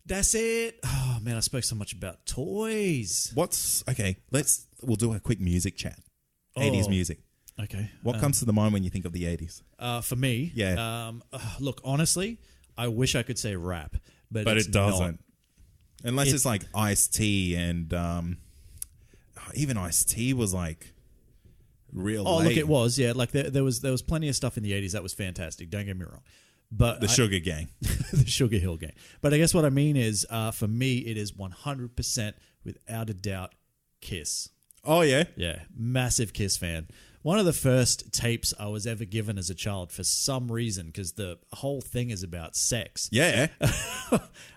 That's it. Oh, man, I spoke so much about toys. Okay, we'll do a quick music chat. 80's music. Okay. What comes to the mind when you think of the 80s? For me, Yeah. Look, honestly, I wish I could say rap, but But it's it doesn't. not. Unless it's like Ice-T and even Ice-T was like real Oh, late. look, it was, yeah. Like there was plenty of stuff in the 80s that was fantastic. Don't get me wrong. But The Sugar Gang. the Sugar Hill Gang. But I guess what I mean is, for me, it is 100% without a doubt Kiss. Oh, yeah? Yeah, massive Kiss fan. One of the first tapes I was ever given as a child for some reason, because the whole thing is about sex. Yeah.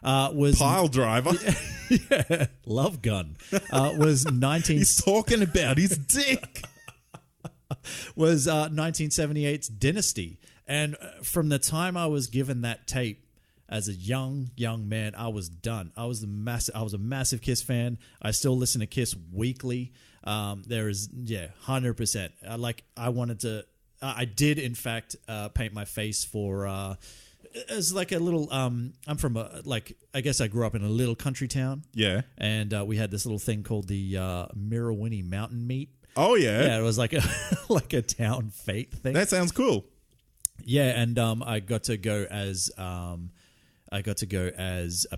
Was Pile driver. yeah, Love Gun. Was 19 He's talking about his dick. was 1978's Dynasty, and from the time I was given that tape as a young man, I was done. I was a massive Kiss fan. I still listen to Kiss weekly. There is 100%. I did in fact paint my face for as like a little. I'm from I guess I grew up in a little country town. Yeah. And we had this little thing called the Mirrowinnie Mountain Meet. Oh, yeah. Yeah, it was like a town fete thing. That sounds cool. Yeah, and I got to go as a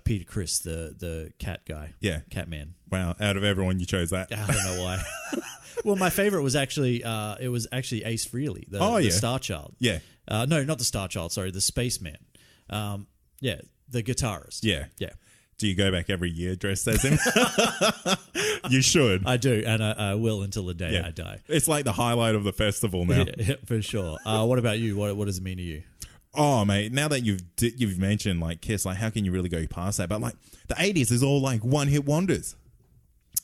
Peter Criss, the cat guy. Yeah. Cat man. Wow. Out of everyone, you chose that. I don't know why. Well, my favorite was actually Ace Frehley, the Star Child. Yeah. No, not the Star Child. Sorry, the Spaceman. Yeah, the guitarist. Yeah. Yeah. Do you go back every year dressed as him? You should. I do, and I will until the day I die. It's like the highlight of the festival now. Yeah, for sure. What about you? What does it mean to you? Oh, mate, now that you've mentioned like Kiss, like how can you really go past that? But like the 80s is all like one-hit wonders.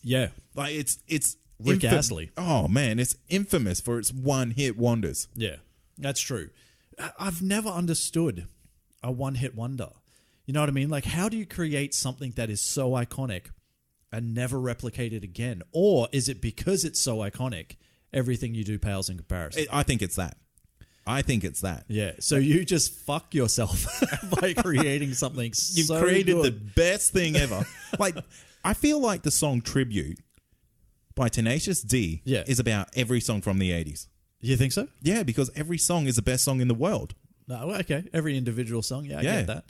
Yeah. Like it's Rick Astley. Oh, man, it's infamous for its one-hit wonders. Yeah, that's true. I've never understood a one-hit wonder. You know what I mean? Like, how do you create something that is so iconic and never replicate it again? Or is it because it's so iconic, everything you do pales in comparison? I think it's that. Yeah. So you just fuck yourself by creating something You've so created good. the best thing ever. Like, I feel like the song Tribute by Tenacious D is about every song from the 80s. You think so? Yeah, because every song is the best song in the world. No, okay. Every individual song. Yeah, I Yeah. get that.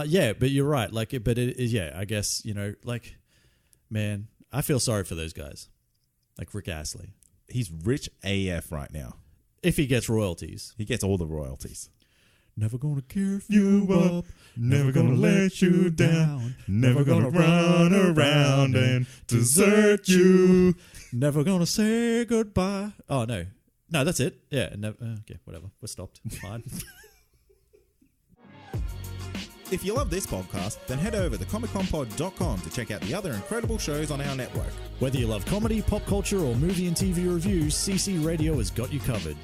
Yeah, but you're right. Like, but it is, yeah, I guess, you know, like, man, I feel sorry for those guys. Like Rick Astley. He's rich AF right now. If he gets royalties. He gets all the royalties. Never gonna give you up. Never gonna let you down. Never gonna run around and desert you. Never gonna say goodbye. Oh, no. No, that's it. Yeah. Okay, whatever. We're stopped. Fine. If you love this podcast, then head over to comicconpod.com to check out the other incredible shows on our network. Whether you love comedy, pop culture, or movie and TV reviews, CC Radio has got you covered.